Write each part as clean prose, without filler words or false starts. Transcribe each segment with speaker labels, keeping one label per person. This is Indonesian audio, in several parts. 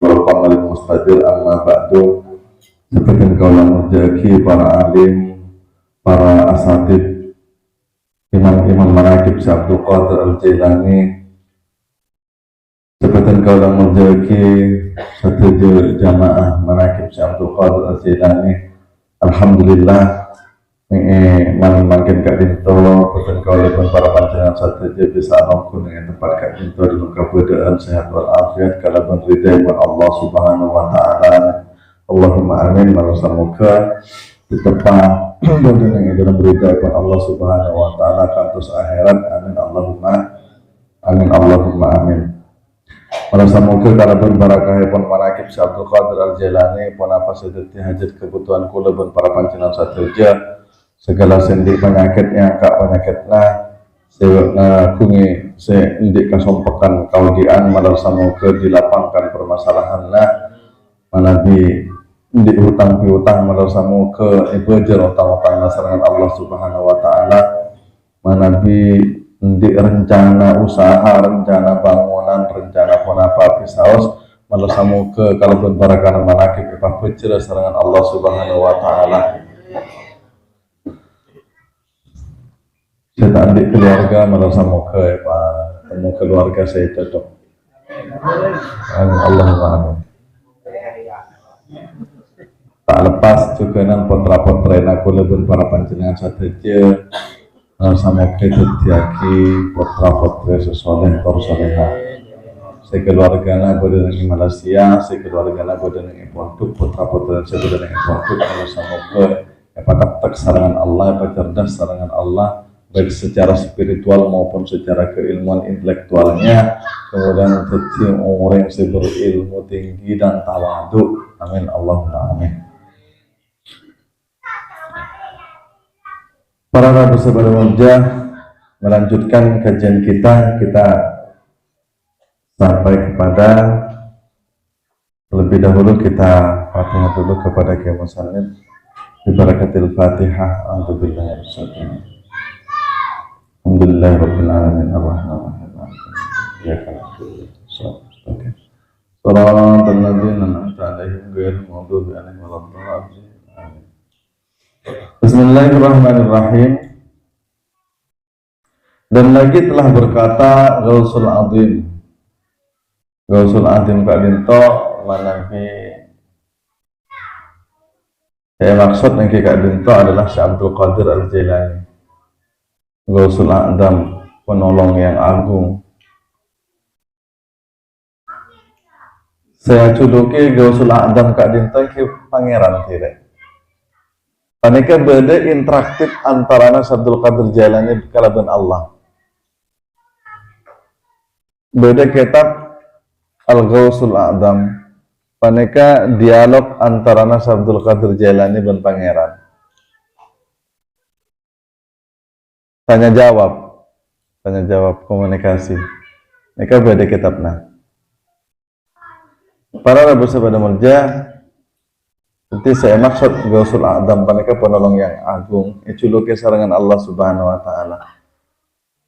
Speaker 1: Qamal Mustadir amma ba'du. Seperti kaulah mujaki para alim, para asatid, imam-imam manaqib Syekh Abdul Qadir Al-Jailani. Seperti kaulah mujaki satu jamaah manaqib Syekh Abdul Qadir Al-Jailani. Alhamdulillah makin Kak Dinto, betul kaulah pun para panjenengan satu bisa nongkun dengan tempat Kak Dinto di keadaan sehat walafiat kalau ridha buat Allah Subhanahu wa taala. Allahumma amin. Manusia muka ditepah dan yang dalam berita buat Allah Subhanahu wa taala kantos akhirat. Amin Allahumma amin. Allahumma amin. Manusia muka kalau berbarakah pun manaqib Syekh Abdul Qadir Al-Jailani pun apa sedeti hajat kebutuhan kula pun para panjenengan sateja segala sendi penyakit yang kak penyakitna kungi se indik kasompekan kaudian manusia muka dilapangkan permasalahanna mana di hutang piutang malasamu ke ibajar utang-utang nasarangan Allah Subhanahu wa taala mana di rencana usaha, rencana bangunan, rencana ponapa pisaos malasamu ke kalau berbarakan manaqib ipah becer sarangan Allah Subhanahu wa taala. Saya tak ambil keluarga malasamu ke temu keluarga saya cocok. Amin Allahumma amin. Tak lepas juga nan potra-potrena kula pun para panjenengan sateja sama kita tiaki potra-potre sesoleh tor soleha sekeluargana bodo nang Malaysia sekeluargana bodo nang pondok potra-potre bodo nang pondok kalau sama ke tak sarangan Allah cerdas sarangan Allah baik secara spiritual maupun secara keilmuan intelektualnya kemudian jadi orang yang berilmu tinggi dan tawadu. Amin Allahumma amin. Para rabu sahabat wajah melanjutkan kajian kita sampai kepada lebih dahulu kita Fatihah dulu kepada Kiai Musannif Bibarakatil Fatihah. A'udzubillahi minasyaitonir rajim. Alhamdulillahi rabbil alamin arrahmanir rahim. Ya kana. Oke. Shiratal ladzina an'amta 'alaihim ghairil maghdubi 'alaihim waladdallin. Amin. Bismillahirrahmanirrahim. Dan lagi telah berkata Ghausul Azim Kak Dinto manafi saya maksud yang Kak Dinto adalah Syekh Abdul Qadir Al-Jailani Ghausul A'zam, penolong yang agung. Saya juluki Ghausul A'zam Kak Dinto ki pangeran tidak. Panika beda interaktif antarana Abdul Qadir Jailani kalaban Allah. Beda kitab Al-Ghausul A'zam. Panika dialog antarana Abdul Qadir Jailani dan pangeran. Tanya jawab komunikasi. Nika beda kitabna. Para rabu sahabat mulja, jadi saya maksud Ghausul A'zam panika penolong yang agung, ijuluki sarangan Allah Subhanahu wa taala.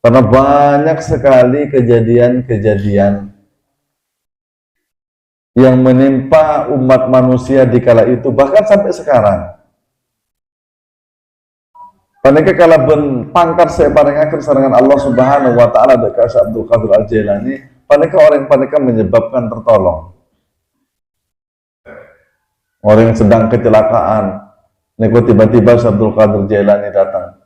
Speaker 1: Karena banyak sekali kejadian-kejadian yang menimpa umat manusia di kala itu bahkan sampai sekarang. Panika kala ben pangkat saya paringaken sarangan Allah Subhanahu wa taala dekat Syekh Abdul Qadir Al-Jailani, panika orang panika menyebabkan tertolong. Orang yang sedang kecelakaan, niku tiba-tiba Abdul Qadir Jailani datang.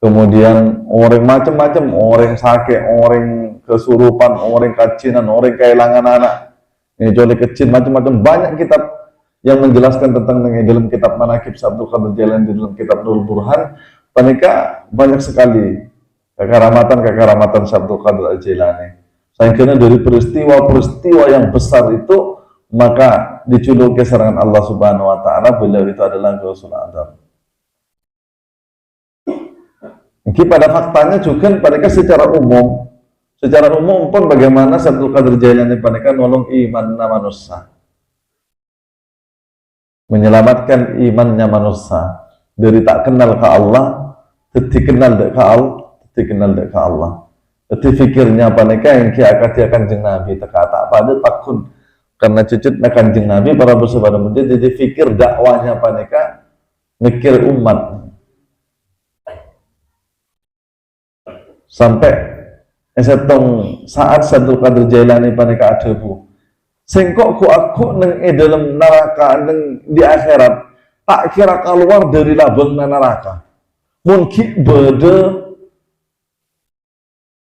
Speaker 1: Kemudian orang macam-macam, orang sakit, orang kesurupan, orang kacinan, orang kehilangan anak. Ini joli kecil macam-macam banyak kitab yang menjelaskan tentang dalam kitab manaqib Abdul Qadir Jailani dalam kitab Nurul Burhan. Panika banyak sekali kekaramatan Abdul Qadir Al-Jailani. Saya kira dari peristiwa yang besar itu maka dijuluki sarangan Allah Subhanahu wa taala beliau itu adalah Ghausul A'zam. Ini pada faktanya juga mereka secara umum pun bagaimana Abdul Qadir Jailani mereka nolong iman manusia, menyelamatkan imannya manusia dari tak kenal ke Allah, dikenal ke Allah. Jadi fikirnya mereka yang akan Nabi teka tak pada takun karena cucut na Kanjeng Nabi para bersabda muda jadi fikir dakwahnya paneka mikir umat sampai esetong saat Abdul Qadir Jailani paneka adebu sengkok ku aku neng dalam neraka neng di akhirat tak kira keluar dari labang neraka mungkin bede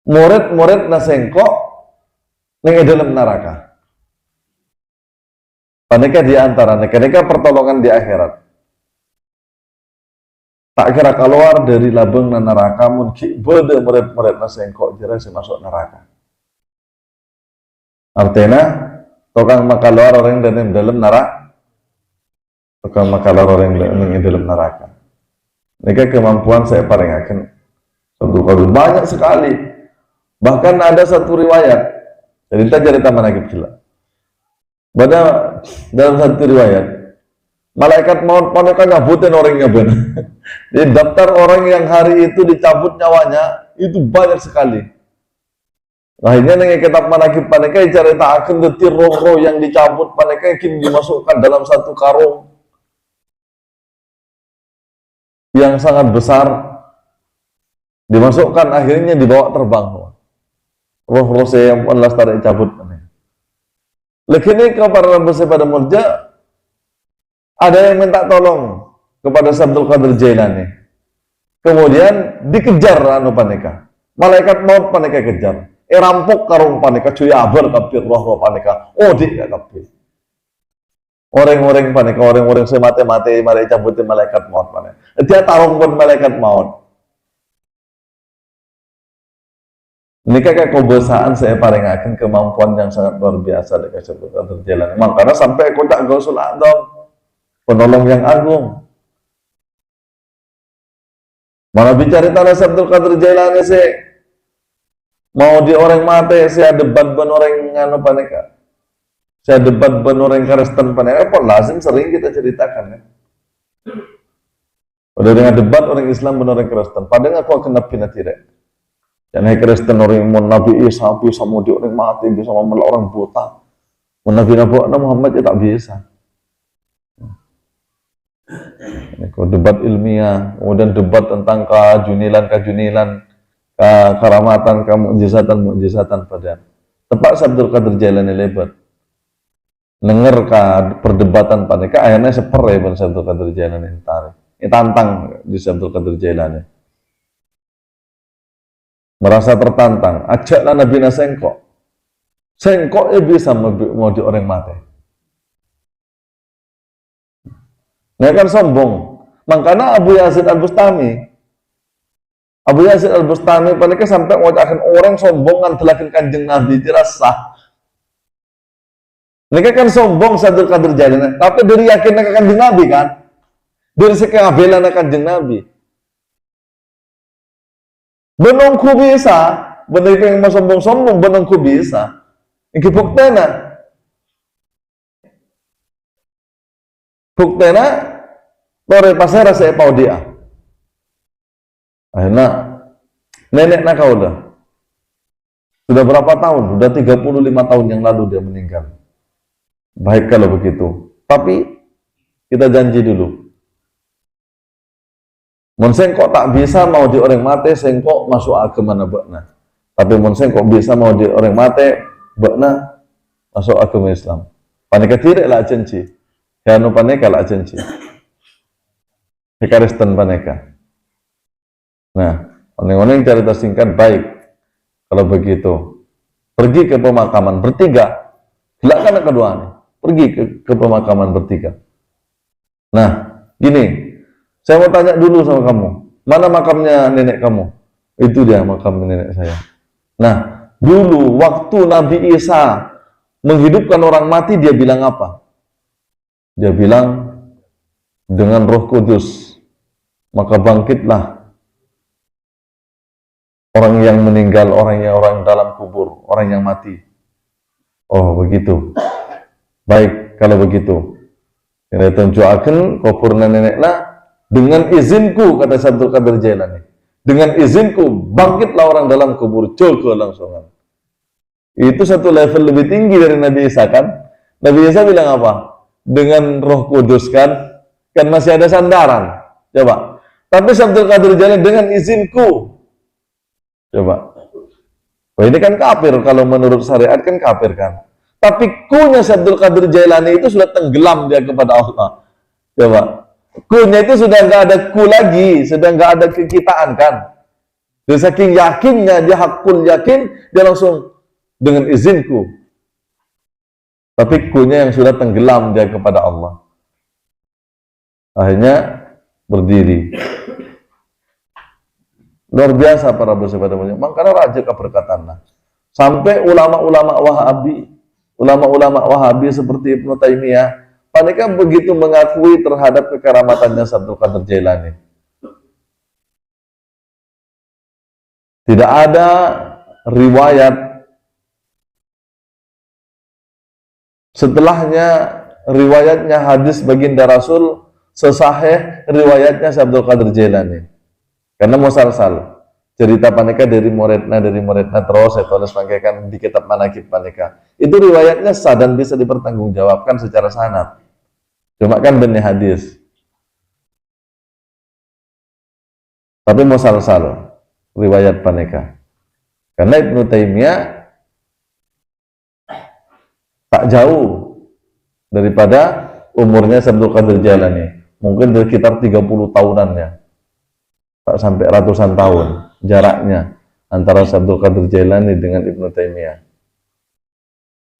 Speaker 1: murid-murid na sengkok neng dalam neraka paneka di antara mereka pertolongan di akhirat tak kira keluar dari labang neraka mungkin bede murid-murid na sengkok jelas masuk neraka artinya tukang makaluar orang dalam neraka tukang makaluar orang dalam neraka mereka kemampuan saya paringakan satu kali banyak sekali bahkan ada satu riwayat cerita mana kecil pada dalam satu riwayat malaikat maut mereka ngabutin orangnya benar di daftar orang yang hari itu dicabut nyawanya itu banyak sekali akhirnya dengan kitab manakib mereka cerita akan detir roh-roh yang dicabut mereka yang dimasukkan dalam satu karung yang sangat besar dimasukkan akhirnya dibawa terbang roh-roh saya yang pun tarik cabut Lekini kepada bersabda murja ada yang minta tolong kepada Abdul Qadir Jailani. Kemudian dikejar anu paneka. Malaikat maut paneka kejar. Rampok karung paneka cuy abar kapir roh paneka. Oh dia kapir. Orang-orang paneka orang-orang semate-mate mari cabutin malaikat maut paneka. Dia tarung pun malaikat maut. Ini kayak kebiasaan saya paringakan kemampuan yang sangat luar biasa dekat Abdul Qadir Jailani. Makanya sampai kodak Gausul A'dzam, penolong yang agung. Malah bicara tanah Abdul Qadir Jailani sih mau di orang mati saya debat ben orang nganu paneka. Saya debat ben orang Kristen paneka pun lazim sering kita ceritakan ya. Udah dengan debat orang Islam ben orang Kristen. Padahal aku akan nabi tidak. Jangan Kristen orang mau Nabi Isa bisa mau di orang mati bisa mau orang buta. Mau Nabi Muhammad ya tak bisa. Debat ilmiah, kemudian debat tentang kajunilan, karamatan, mukjizatan pada tepat Abdul Qadir Jailani lebat. Dengar perdebatan pada akhirnya seperti ya Abdul Qadir Jailani tarik. Tantang di Abdul Qadir Jailani. Merasa tertantang, ajaklah Nabi na sengkok bisa mau di orang mati. Nah kan sombong. Makanya Abu Yazid Al-Bustami panika sampai mengucapkan orang sombong kan telakin Kanjeng Nabi dirasa. Mereka kan sombong Abdul Qadir Jailani, tapi dari yakin akan Kanjeng Nabi kan, dari sekian bela Kanjeng Nabi. Benongku bisa, benar yang mau sombong-sombong, benongku bisa. Iki buktena, lore pasara saya pau dia. Akhirnya, nenek nak kau dah. Sudah berapa tahun? Sudah 35 tahun yang lalu dia meninggal. Baik kalau begitu. Tapi, kita janji dulu. Mun sengkok tak bisa mau di orang mati, sengkok masuk agama bakna. Tapi mun sengkok bisa mau di orang mati, bakna masuk agama Islam. Panika tidak lah janji. Kanu panika lah janji. Kristen panika. Nah, orang-orang cerita singkat baik. Kalau begitu, pergi ke pemakaman bertiga. Silakan kedua nih. Pergi ke pemakaman bertiga. Nah, gini. Saya mau tanya dulu sama kamu, mana makamnya nenek kamu? Itu dia makam nenek saya. Nah, dulu waktu Nabi Isa menghidupkan orang mati, dia bilang apa? Dia bilang, dengan Roh Kudus, maka bangkitlah orang yang meninggal, orang dalam kubur, orang yang mati. Oh, begitu. Baik, kalau begitu. Kita tunjukkan kubur neneknya. Dengan izinku, kata Abdul Qadir Jailani, dengan izinku, bangkitlah orang dalam kubur, jaga langsungan. Itu satu level lebih tinggi dari Nabi Isa kan? Nabi Isa bilang apa? Dengan Roh Kudus kan masih ada sandaran. Coba. Tapi Abdul Qadir Jailani dengan izinku. Coba. Oh, ini kan kafir kalau menurut syariat kan kafir kan. Tapi kunya Abdul Qadir Jailani itu sudah tenggelam dia kepada Allah. Coba. Kunya itu sudah nggak ada ku lagi, sudah nggak ada kekitaan kan. Dan saking yakinnya dia hakul yakin, dia langsung dengan izinku. Tapi kunya yang sudah tenggelam dia kepada Allah. Akhirnya berdiri. Luar biasa para bersepeda mulia. Makanya raja keberkatannya. Sampai ulama-ulama Wahabi seperti Ibnu Taimiyah, mereka begitu mengakui terhadap kekaramatannya Abdul Qadir Jailani. Tidak ada riwayat setelahnya riwayatnya hadis baginda Rasul sesahih riwayatnya Abdul Qadir Jailani. Karena musalsal. Cerita paneka dari muridna terus saya tulis pakaikan di kitab manakib paneka. Itu riwayatnya sah dan bisa dipertanggungjawabkan secara sanad. Cuma kan benih hadis. Tapi musalsal riwayat paneka. Karena Ibnu Taimiyah tak jauh daripada umurnya Abdul Qadir Jailani. Mungkin sekitar 30 tahunannya. Tak sampai ratusan tahun jaraknya antara Abdul Qadir Jailani dengan Ibnu Taimiyah.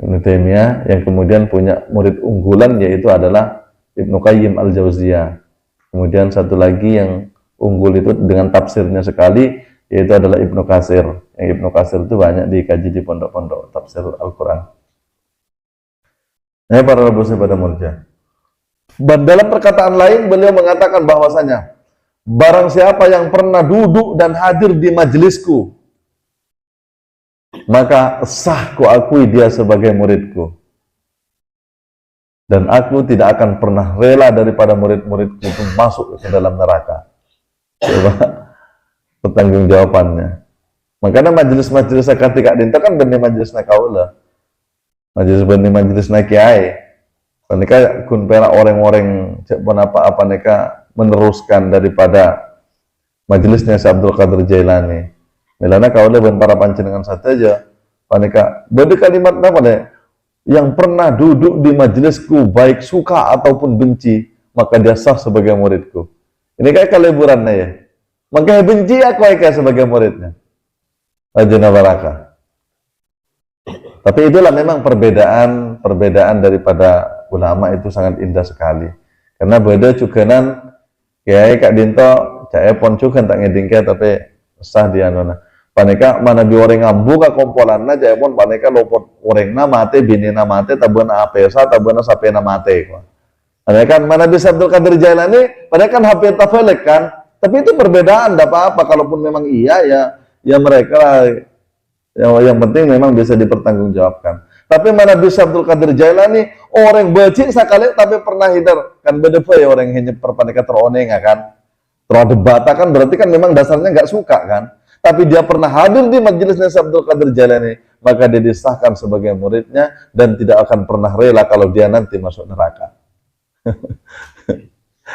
Speaker 1: Ibnu Taimiyah yang kemudian punya murid unggulan yaitu adalah Ibnu Qayyim Al-Jauziyah. Kemudian satu lagi yang unggul itu dengan tafsirnya sekali yaitu adalah Ibnu Katsir. Yang Ibnu Katsir itu banyak dikaji di pondok-pondok tafsir Al-Quran. Ini para Rabu pada murja. Dalam perkataan lain beliau mengatakan bahwasanya barang siapa yang pernah duduk dan hadir di majelisku, maka sah ku akui dia sebagai muridku. Dan aku tidak akan pernah rela daripada murid-muridku itu masuk ke dalam neraka. Coba pertanggungjawabannya. Makanya majelis-majelis ketika dinta kan benih majelis kaula. Majelis kiai. Mereka kun pera orang-orang cek pun apa mereka meneruskan daripada majelisnya Abdul Qadir Jailani. Milana kaula ben para panjenengan saja. Mereka beda kalimat apa deh? Yang pernah duduk di majelisku baik suka ataupun benci, maka dia sah sebagai muridku. Ini kayak keleburannya ya. Makanya benci aku kayak sebagai muridnya. Ajana baraka. Tapi itulah memang perbedaan daripada ulama itu sangat indah sekali. Karena beda cukanan kiai kak dinto cak pon cukan tak ngedingke tapi sah dia nona. Paneka mana bi orang ngambu ka kompolanna cak pon paneka lopot orangna mate binina mate tabana apesa tabana sapena mate ko. Paneka mana bisa Abdul Qadir Jailani paneka kan HP tafelek kan. Tapi itu perbedaan enggak apa-apa kalaupun memang iya ya mereka yang penting memang bisa dipertanggungjawabkan. Tapi mana bisa Abdul Qadir Jailani orang becik sekali tapi pernah hidar kan beda ya orang yang hanya perpandekan teroneng kan terodebata kan berarti kan memang dasarnya nggak suka kan. Tapi dia pernah hadir di majelisnya Abdul Qadir Jailani maka dia disahkan sebagai muridnya dan tidak akan pernah rela kalau dia nanti masuk neraka.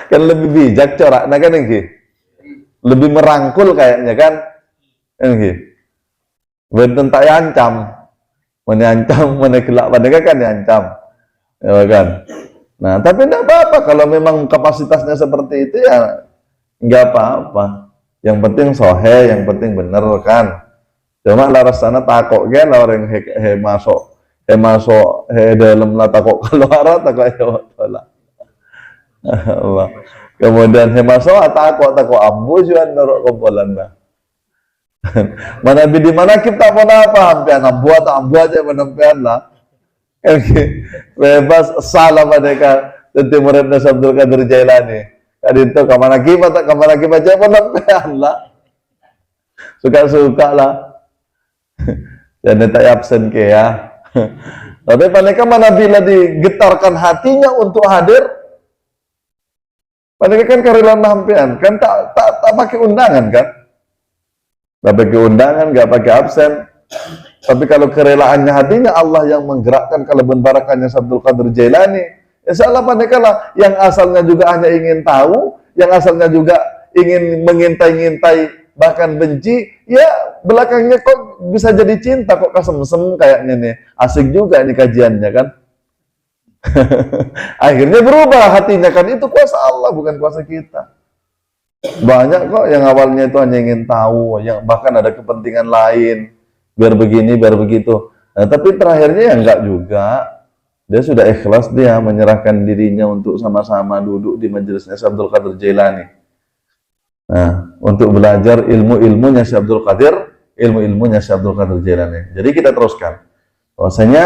Speaker 1: Kan lebih bijak corak, nah kan ini lebih merangkul kayaknya kan ini. Benten tak ancam, menyancam, menegelak pada kan diancam, ya kan. Nah, tapi tidak apa-apa kalau memang kapasitasnya seperti itu ya nggak apa-apa. Yang penting sohe, yang penting bener kan. Cuma laras sana takok kan orang he masuk dalam lah takok keluar takok ya Allah. Kemudian he masuk takok ambu juga narok kompolan lah. Mana di mana kita pun apa hampian ambu aja penampian lah. Bebas salah mereka tentu muridnya Abdul Qadir Jailani. Kadito kamana kibat aja penampian lah. Suka-suka lah. Jadi tak absen ke ya. Tapi mereka mana bila digetarkan hatinya untuk hadir, mereka kan karilan hampian, kan tak pakai undangan kan? Gak pakai undangan, gak pakai absen. Tapi kalau kerelaannya hatinya Allah yang menggerakkan kalban barakahnya Abdul Qadir Jailani, insya Allah pandekalah yang asalnya juga hanya ingin tahu, yang asalnya juga ingin mengintai-ngintai bahkan benci, ya belakangnya kok bisa jadi cinta, kok kasem-sem kayaknya nih, asik juga ini kajiannya kan. Akhirnya berubah hatinya kan, itu kuasa Allah bukan kuasa kita. Banyak kok yang awalnya itu hanya ingin tahu, yang bahkan ada kepentingan lain, biar begini, biar begitu. Nah, tapi terakhirnya ya enggak juga. Dia sudah ikhlas, dia menyerahkan dirinya untuk sama-sama duduk di majelisnya Syekh Abdul Qadir Jailani. Nah, untuk belajar ilmu-ilmunya Syekh Abdul Qadir, ilmu-ilmunya Syekh Abdul Qadir Jailani. Jadi kita teruskan. Bahwasanya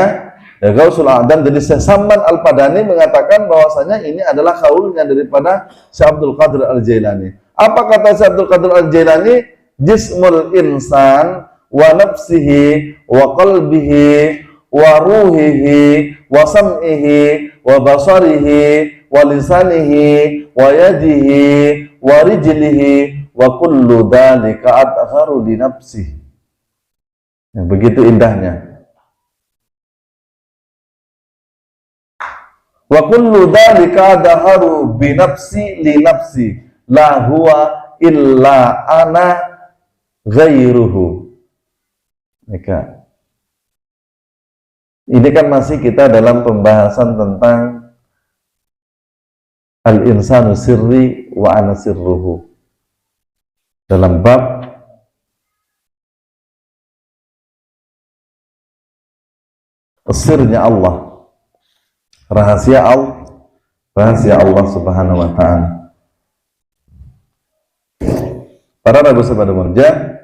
Speaker 1: ya Gausul A'dam, jadi Syekh Samman Al-Padani mengatakan bahwasanya ini adalah kaulnya daripada Syekh Abdul Qadir Al-Jailani. Apa kata Syekh Abdul Qadir Al-Jailani? Jismul insan wa nafsihi wa qalbihi wa ruhihi wa sam'ihi wa basarihi wa lisanihi wa yadihi wa rijlihi wa kullu dhalika adharu li nafsihi. Ya, begitu indahnya. Wa kullu dhalika adharu bi nafsi li nafsi la huwa illa ana ghairuhu. Maka ini kan masih kita dalam pembahasan tentang al-insanu sirri wa ana sirruhu, dalam bab sirnya Allah, rahasia Allah Subhanahu wa ta'ala. Para rabu sahabat murja,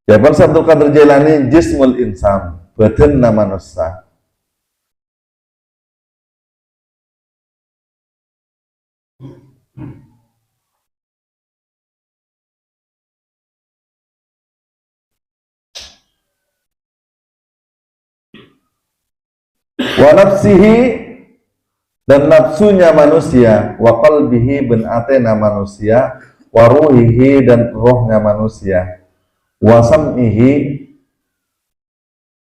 Speaker 1: jawaban Syekh Abdul Qadir Jailani, jismul insan, badanna manusia. Wa nafsihi, dan nafsunya manusia, wa qalbihi, ben atena manusia, wa ruhihi, dan rohnya manusia, wa sam'ihi,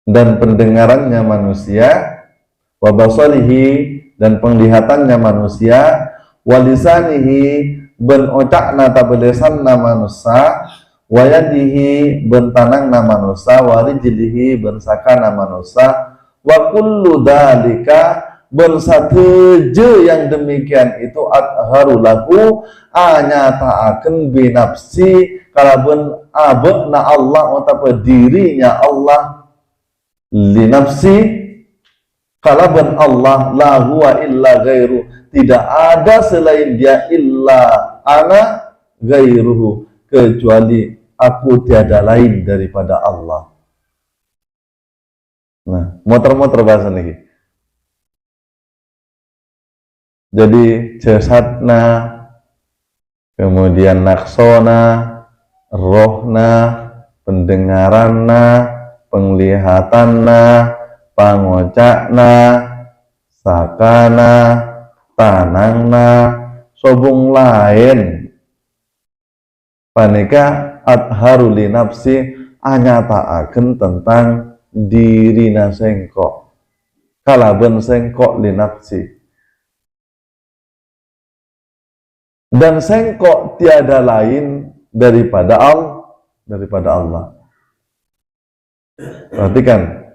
Speaker 1: dan pendengarannya manusia, wa basarihi, dan penglihatannya manusia, wa lisanihi, ben ocakna tabelesanna manusia, wa yadihi, ben tanangna manusia, wa rijlihi, ben sakana manusia, wa kullu dalika, bersateje yang demikian itu adharu lahu anyataaken binafsi kalaben abadna Allah atau dirinya Allah linafsi kalaben Allah la huwa illa ghairu, tidak ada selain dia illa ana ghairuhu, kecuali aku tiada lain daripada Allah. Nah, motor-motor bahasa nih. Jadi jasadna, kemudian naksona, rohna, pendengaranna, penglihatanna, pangocakna, sakana, tanangna, sobung lain. Panika adharu li nafsi, anyataaken tentang dirina sengkok, kalaben sengkok li nafsi. Dan sengkok tiada lain daripada Allah. Perhatikan,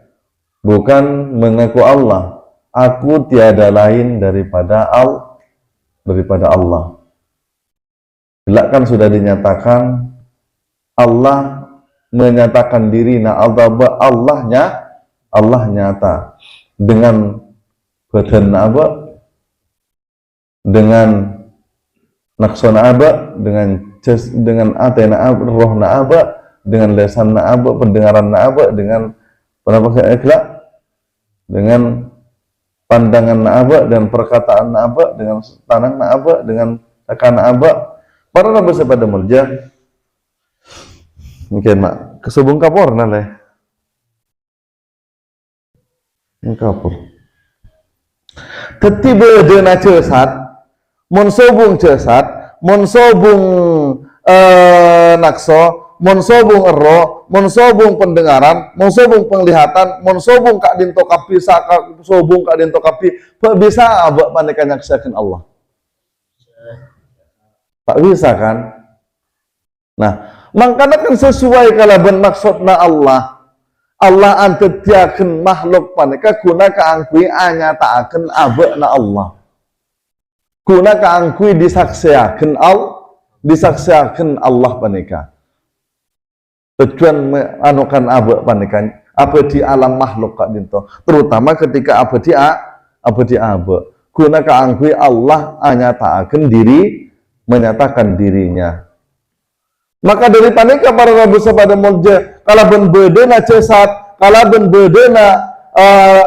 Speaker 1: bukan mengaku Allah, aku tiada lain daripada Allah. Bila kan sudah dinyatakan, Allah menyatakan diri, nah Allah nyata dengan badan apa, dengan naksona aba, dengan atena aba, rohna aba, dengan lesanna aba, pendengaranna aba, dengan dengan pandangan aba, dan perkataan aba, dengan tanang aba, dengan takana aba. Para nabi pada murja mungkin mak kesubung kapor naleh kapor tetiba dena cesat mon sobung jasad, mon sobung nakso, mun sobung ero, mun sobung pendengaran, mun sobung penglihatan, mun sobung kak dinto kapi, saka sobung kak dinto kapi, bisa abak paneka nyaksiakan Allah. Tak bisa kan? Nah, makanya kan sesuai kalaban maksudna Allah. Allah antetiakan makhluk paneka guna kaangkui anyataaken abakna Allah. Guna kaangkui disaksiakan Allah paneka. Tujuan anukan abak paneka apa di alam makhluk kak dinto, terutama ketika apa di abak. Guna kaangkui Allah anyataaken diri, menyatakan dirinya. Maka dari paneka para rabu sabada mulja kalaban bedena cesat, kalaban bedena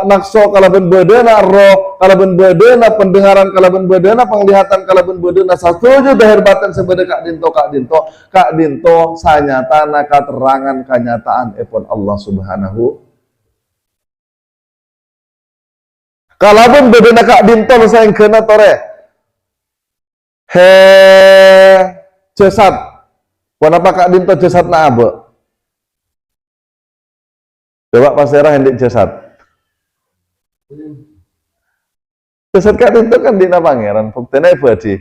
Speaker 1: nakso, kalaban bedena roh, kalaban bedena pendengaran, kalaban bedena penglihatan, kalaban bedena satuju daherbatan sebeda kak dinto sanyatana katerangan kenyataan epon Allah Subhanahu. Kalaban bedena kak dinto sayang kena tore he cesat. Kenapa kak dinto jasad na abe? Coba pasirah hendik jasad. Jasad kak dinto kan dina pangeran, buktena ibadi.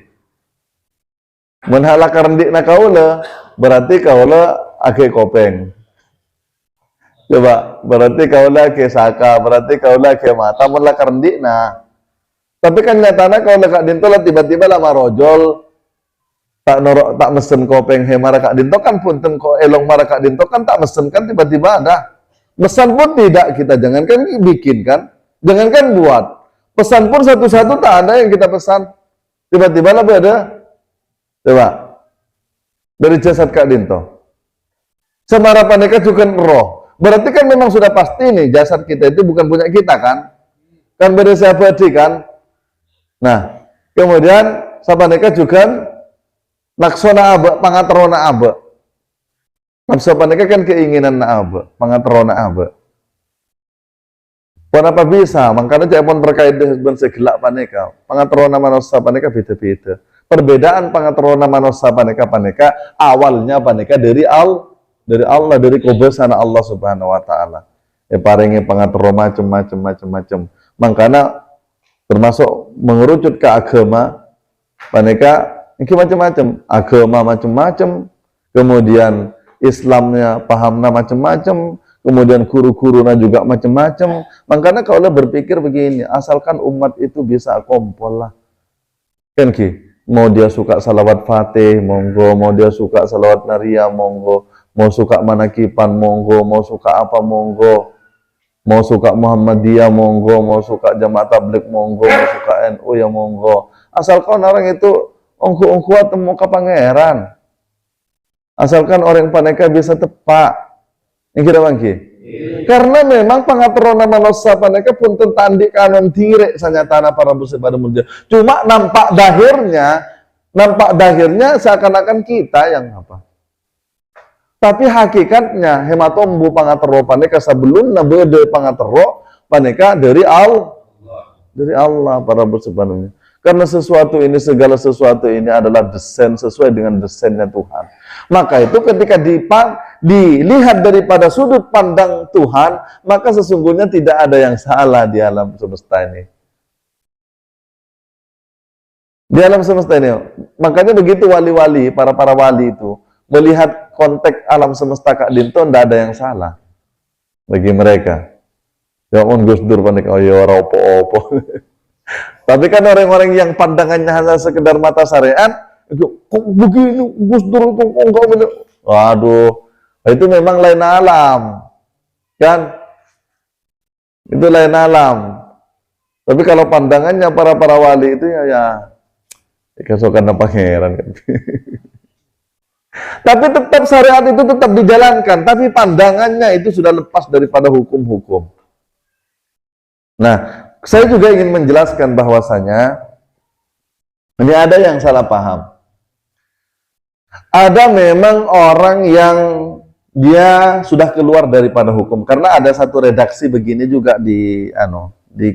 Speaker 1: Menhala karendik na kaula, berarti kaula age kopeng. Coba, berarti kaula age saka, berarti kaula age mata, menhala karendik na. Tapi kan nyatana kaula kak dinto lah tiba-tiba lama rojol, tak mesen kopeng he marakak dinto kan punten ko elong marakak dinto kan tak mesen kan tiba-tiba ada. Pesan pun tidak kita, jangankan bikin kan, jangankan buat. Pesan pun satu-satu tak ada yang kita pesan. Tiba-tiba lah ada. Coba. Dari jasad kak dinto. Semara paneka juga roh. Berarti kan memang sudah pasti nih jasad kita itu bukan punya kita kan? Kan beda siapa kan? Nah, kemudian sapaneka juga naksona abe, pangaterona abe. Nafsu paneka kan keinginan na abe, pangaterona abe. Kenapa bisa? Makanya jangan terkait dengan segelak paneka. Pangaterona manusia paneka beda-beda. Perbedaan pangaterona manusia paneka awalnya paneka dari Allah, dari kubesan Allah Subhanahu wa taala. Paringi pangaterona macam-macam. Makanya termasuk mengerucut ke agama paneka ini macam-macam, agama macam-macam, kemudian Islamnya pahamnya macam-macam, kemudian guru-gurunya juga macam-macam. Makanya kalau berpikir begini, asalkan umat itu bisa kompol lah. Kan ki, mau dia suka salawat fatih, monggo, mau dia suka salawat naria, monggo, mau suka manakipan, monggo, mau suka apa, monggo, mau suka Muhammadiyah, monggo, mau suka Jamaah Tabligh, monggo, mau suka NU ya monggo. Asalkan orang itu ongku temu ke pangeran. Asalkan orang paneka bisa tepak. Ini kira bangki. Karena memang pangaterona manusia paneka pun tentandi kanan tirek sanyatana para musibah mulia. Cuma nampak dahirnya seakan-akan kita yang apa. Tapi hakikatnya hematombu pangatero paneka sebelum nabede pangatero paneka dari Allah para musibah. Karena segala sesuatu ini adalah desain sesuai dengan desainnya Tuhan. Maka itu ketika dilihat daripada sudut pandang Tuhan, maka sesungguhnya tidak ada yang salah di alam semesta ini. Di alam semesta ini. Makanya begitu wali-wali, para wali itu, melihat konteks alam semesta Kak Dinto, tidak ada yang salah bagi mereka. Ya on Gus Dur panik, oh ya opo-opo. Tapi kan orang-orang yang pandangannya hanya sekedar mata syariat, kok begini Gus Dur kok enggak benar. Waduh, itu memang lain alam. Kan? Itu lain alam. Tapi kalau pandangannya para wali itu ya kesokan pangeran kan. Tapi tetap syariat itu tetap dijalankan, tapi pandangannya itu sudah lepas daripada hukum-hukum. Nah, saya juga ingin menjelaskan bahwasanya ini ada yang salah paham. Ada memang orang yang dia sudah keluar daripada hukum, karena ada satu redaksi begini juga di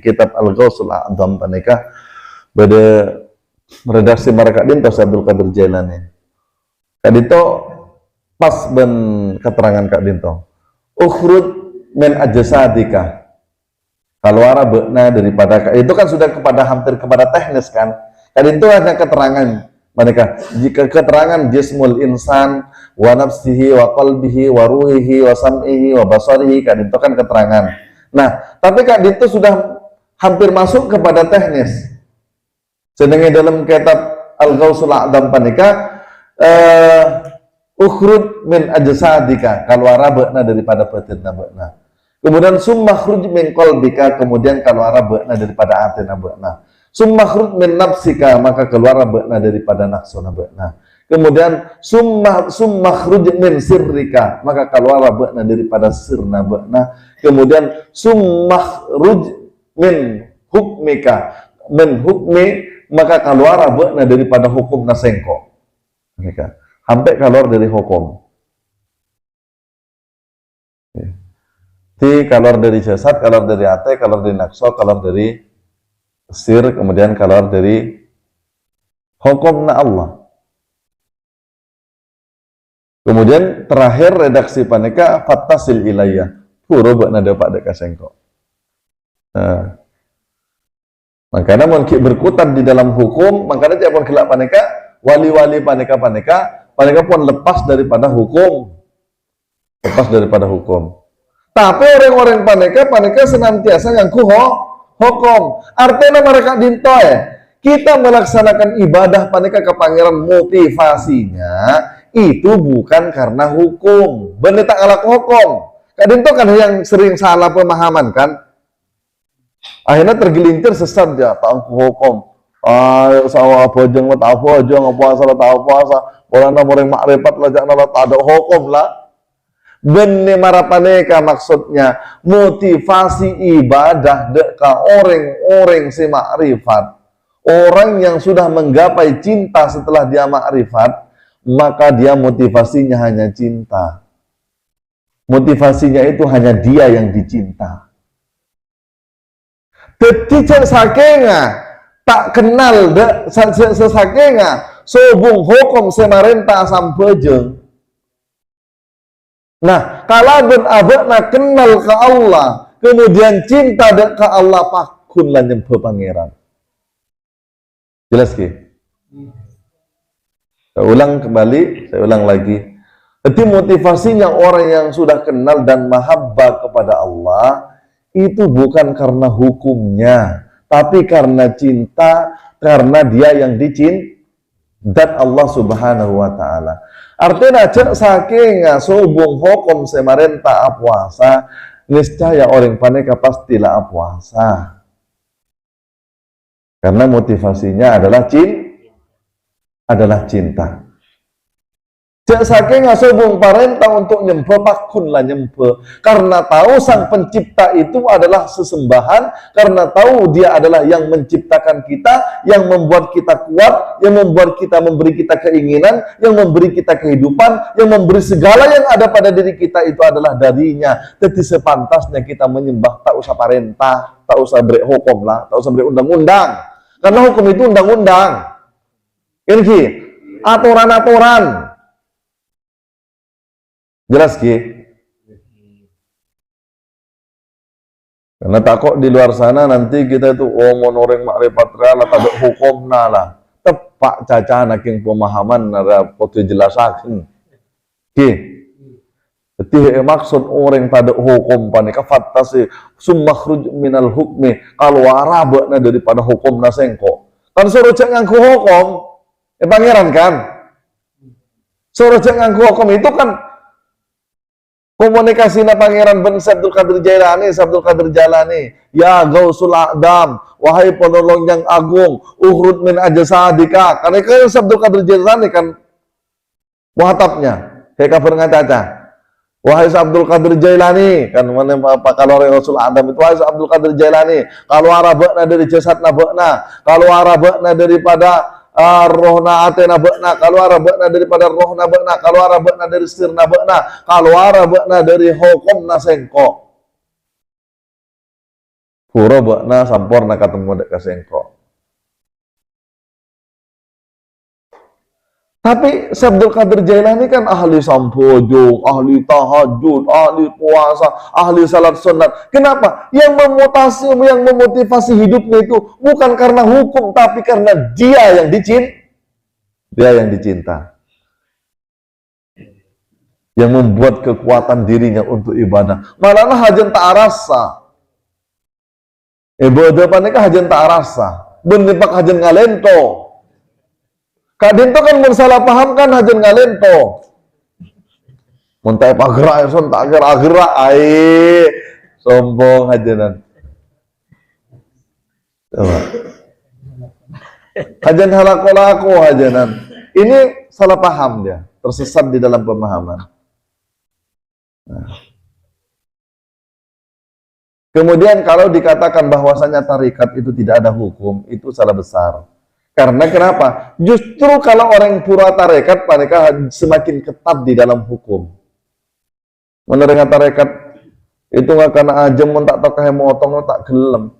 Speaker 1: kitab Al-Ghawsul A'dham panika pada redaksi Maraka Dinto Abdul Qadir Jailani. Kadito pas ben keterangan Kak Dinto. Ukhruj min ajsadika. Keluar beuna daripada, itu kan sudah hampir kepada teknis kan. Kak Dinto hanya keterangan mereka. Jika keterangan jismul insan wa nafsihi wa qalbihi wa ruhihi wa sam'ihi wa basarihi, Kak Dinto kan keterangan. Nah, tapi Kak Dinto sudah hampir masuk kepada teknis. Sedangkan dalam kitab Al-Ghausul A'dam panika ukhruj min ajsadika, keluar beuna daripada batinna beuna. Kemudian summa khruj min qalbika, kemudian keluar beuna daripada atina beuna. Summa khruj min nafsika, maka keluar beuna daripada nafsuna beuna. Kemudian summa khruj min sirrika, maka keluar beuna daripada sirna beuna. Kemudian summa khruj min hukmika, min hukmi, maka keluar beuna daripada hukum nasengko. Mereka sampai keluar dari hukum. Ti keluar dari jasad, keluar dari hati, keluar dari nafsu, keluar dari sir, kemudian keluar dari hukumna Allah. Kemudian terakhir redaksi paneka fattasil ilayya, puro beuna dapat dek kasengko. Nah, makanya mun berkutat di dalam hukum, makanya tiap gelak paneka wali-wali paneka pun lepas daripada hukum. Lepas daripada hukum. Tapi orang-orang paneka senantiasa ngangku hukum. Artinya mereka dinto kita melaksanakan ibadah paneka ke pangeran, motivasinya itu bukan karena hukum. Bener tak ngalak hukum. Kak dinto kan yang sering salah pemahaman kan. Akhirnya tergelintir sesat ya, tak hukum. Sawa bojong lah, tahu bojong, puasa lah, tahu puasa. Orang orang makrifat lah, jangan lah, tak ada hukum lah. Benih marapaneka maksudnya motivasi ibadah deka orang-orang si makrifat. Orang yang sudah menggapai cinta setelah dia makrifat, maka dia motivasinya hanya cinta. Motivasinya itu hanya dia yang dicinta. Ketika sakenga tak kenal sesakenga sobung hukum semarenta sampejeng. Nah, kalau ben abekna kenal ke Allah, kemudian cinta ke Allah, pakun lah nyempe pangeran. Jelas ki? Saya ulang kembali, saya ulang lagi. Jadi motivasinya orang yang sudah kenal dan mahabbah kepada Allah itu bukan karena hukumnya, tapi karena cinta, karena dia yang dicintai dan Allah Subhanahu wa taala. Artinya cek saking sobong hukum semarenta puasa, niscaya orang paneka pastilah puasa. Karena motivasinya adalah cinta. Cek saking sobong parenta untuk nyempe, pakun lah nyempe. Karena tahu sang pencipta itu adalah sesembahan, karena tahu dia adalah yang menciptakan kita, yang membuat kita kuat, yang membuat kita, memberi kita keinginan, yang memberi kita kehidupan, yang memberi segala yang ada pada diri kita itu adalah darinya. Jadi sepantasnya kita menyembah, tak usah parentah, tak usah beri hukum lah, tak usah beri undang-undang. Karena hukum itu undang-undang. Ini aturan-aturan. Jelas ki? Karena takut di luar sana nanti kita itu monoreng makrifat real tak ada hukum lah. Tepak caca naking pemahaman nara potu jelasaken. Ki. Jadi maksud orang pada hukum panika fattasi summa khruj minal hukmi, kalau arabna daripada hukum nasengko. Kan suruh cek ngangku hukum, pangeran kan? Suruh cek ngangku hukum itu kan komunikasi na pangeran ben Abdul Qadir Jailani, ya Ghausul A'dam, wahai penolong yang agung, uhrud min ajsadika. Karena kan Abdul Qadir Jailani kan muhatapnya, kayak kabar ngacaca. Wahai Abdul Qadir Jailani, kan mana apa kalau Ghausul A'dam itu wahai Abdul Qadir Jailani, kalau arabna dari jasad nabekna, kalau arabna daripada rohna atena bekna, kalau arabna daripada rohna bekna, kalau arabna dari sirna bekna, kalau arabna dari hukum nasengko. Pura bekna sampurna ketemu dek kasengko.
Speaker 2: Tapi Abdul Qadir Jailani kan ahli sampojong, ahli tahajud, ahli puasa, ahli salat sunat. Kenapa? Yang memotivasi hidupnya itu bukan karena hukum, tapi karena dia yang dicinta. Yang membuat kekuatan dirinya untuk ibadah. Malah hajan tak rasa. Ibadah panika hajan tak rasa. Benepak hajan ngalento. Kadin to kan bersalah paham kan hajan ngalento. Muntai pagerak son tak gerak ai. Sombong hajanan. Coba. Hajan halako-lako hajanan. Ini salah paham dia, tersesat di dalam pemahaman. Nah. Kemudian kalau dikatakan bahwasanya tarikat itu tidak ada hukum, itu salah besar. Karena kenapa? Justru kalau orang pura tarekat, mereka semakin ketat di dalam hukum. Menerima tarekat itu nggak karena ajem tak tahu kayak motong tak gelem.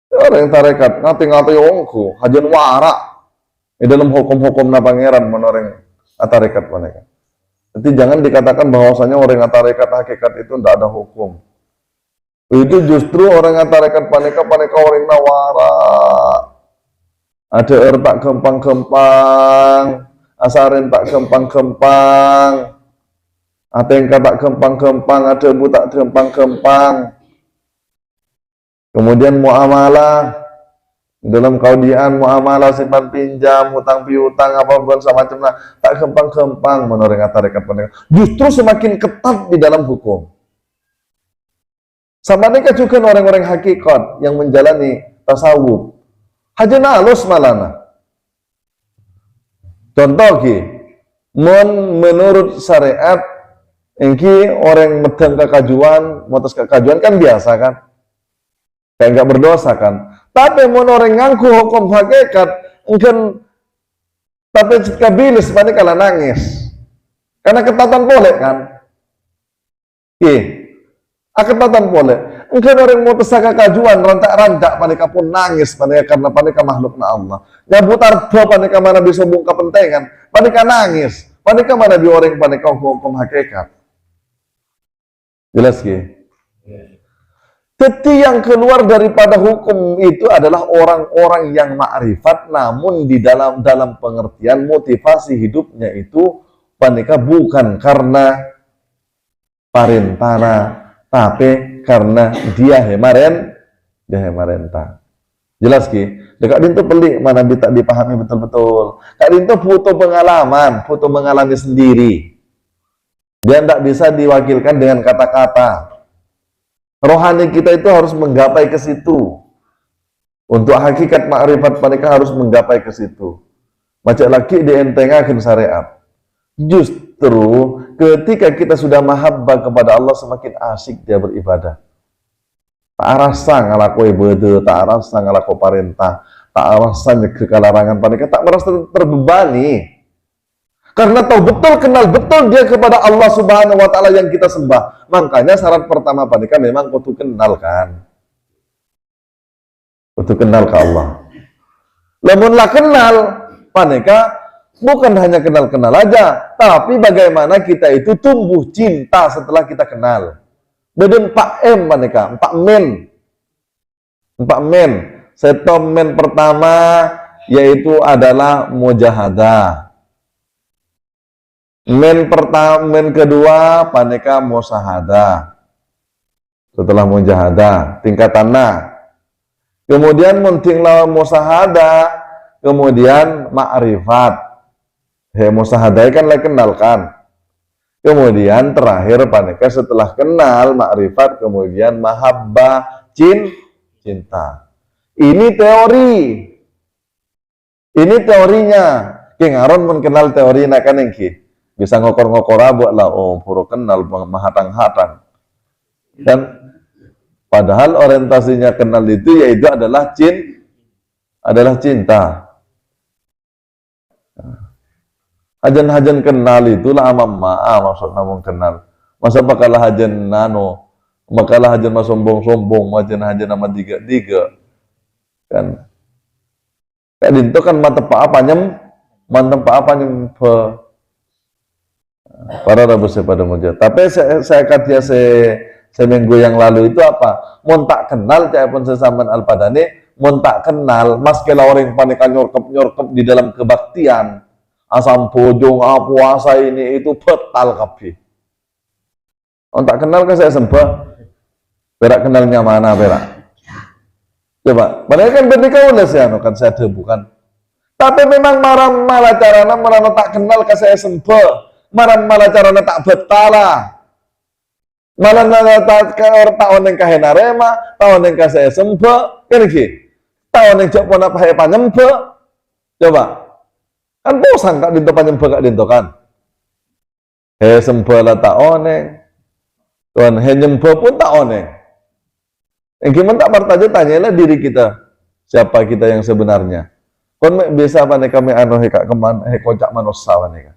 Speaker 2: Orang tarekat ngati ongku, hajan warak di dalam hukum-hukum na pangeran menoreng tarekat mereka. Jadi jangan dikatakan bahwasanya orang tarekat hakikat itu tidak ada hukum. Itu justru orang tarekat paneka orang nawara. Ada tak kempang-kempang, asarin tak kempang-kempang, atengka tak kempang-kempang, ada bu tak kempang-kempang. Kemudian muamalah, dalam kaudian muamalah simpan pinjam, hutang piutang, apa pun semacamnya, tak kempang-kempang menurut tarekat paneka. Justru semakin ketat di dalam hukum. Sama mereka juga orang-orang hakikat yang menjalani tasawuf. Hajan halus malana. Contoh ki, menurut syariat, engki orang medang kekajuan, motos kekajuan kan biasa kan, kayak nggak berdosa kan. Tapi orang ngangku hukum hakikat, engkan tapi kabilis mana kalau nangis, karena ketatan boleh kan, ki, ketatan boleh. Engkau orang mau pesaka kajuan, rantak-rantak panika pun nangis panika karena panika makhluk na Allah. Nyabut ardo panika mana bisa bungka pentengan, panika nangis, panika mana bi orang panika hukum hakikat. Jelas ki? Teti yang keluar daripada hukum itu adalah orang-orang yang ma'rifat, namun di dalam pengertian motivasi hidupnya itu panika bukan karena parintana, tapi karena dia hemarenta. Jelas ki? Dekat dintu pelik mana tak dipahami betul-betul. Kak dintu butuh pengalaman, butuh mengalami sendiri. Dia tidak bisa diwakilkan dengan kata-kata. Rohani kita itu harus menggapai ke situ. Untuk hakikat makrifat mereka harus menggapai ke situ. Macam lagi dientengakan syariat. Justru ketika kita sudah mahabbah kepada Allah, semakin asyik dia beribadah. Tak rasa ngalaku ibadah, tak rasa ngalaku perintah, tak rasa nyegah kelarangan panika, tak merasa terbebani. Karena tahu betul, kenal betul dia kepada Allah Subhanahu wa taala yang kita sembah. Makanya syarat pertama panika memang kudu kenal kan. Kudu kenal ke Allah. Lamunlah kenal panika bukan hanya kenal-kenal aja, tapi bagaimana kita itu tumbuh cinta setelah kita kenal. Beden 4M maneka, 4 men. 4 men. Setom men pertama yaitu adalah mujahadah. Men kedua paneka musahadah. Setelah mujahadah, tingkatanna. Kemudian muntinglah musahadah, kemudian ma'rifat. Musahadah kan lah kenalkan. Kemudian terakhir paneka setelah kenal makrifat, kemudian mahabbah, cinta. Ini teori. Ini teorinya. King Aron pun kenal teori nak kan engki. Bisa ngokor-ngokor buat lah, oh puro kenal mahatang-hatang. Dan padahal orientasinya kenal itu yaitu adalah cinta. Hajan-hajan kenal itulah amamma, maksud namun kenal. Masa bakalah hajan nano, bakalah hajan mas sombong-sombong, hajan nama diga-diga. Kan. Kayak itu kan mata apa Mantap apa nyempe para rebus pada muja. Tapi saya kata seminggu yang lalu itu apa? Mon tak kenal cak pun sesaman Al-Padani, mon tak kenal, mas kela orang panikan nyorkep di dalam kebaktian. Asam pojong, puasa ini itu betal kapi. Mon tak kenal kan saya sembah. Perak kenalnya mana perak? Coba, padahal kan berdeka udah saya kan saya bukan. Tapi memang malah carana marah tak kenal ke saya sembah. Malah caranya tak betala. Malah tak tahun yang kahenarema, tahun yang saya sempe, kan iki. Tahun yang jok pona pahe panyempe. Coba. Kan bosan kak dinto panyempe kak dinto kan. He sempe lah tak oneng. Tuan he nyempe pun tak oneng. Yang gimana tak bertanya tanyalah diri kita. Siapa kita yang sebenarnya. Kon biasa apa nih kami anu he kak keman he kocak manusia nih.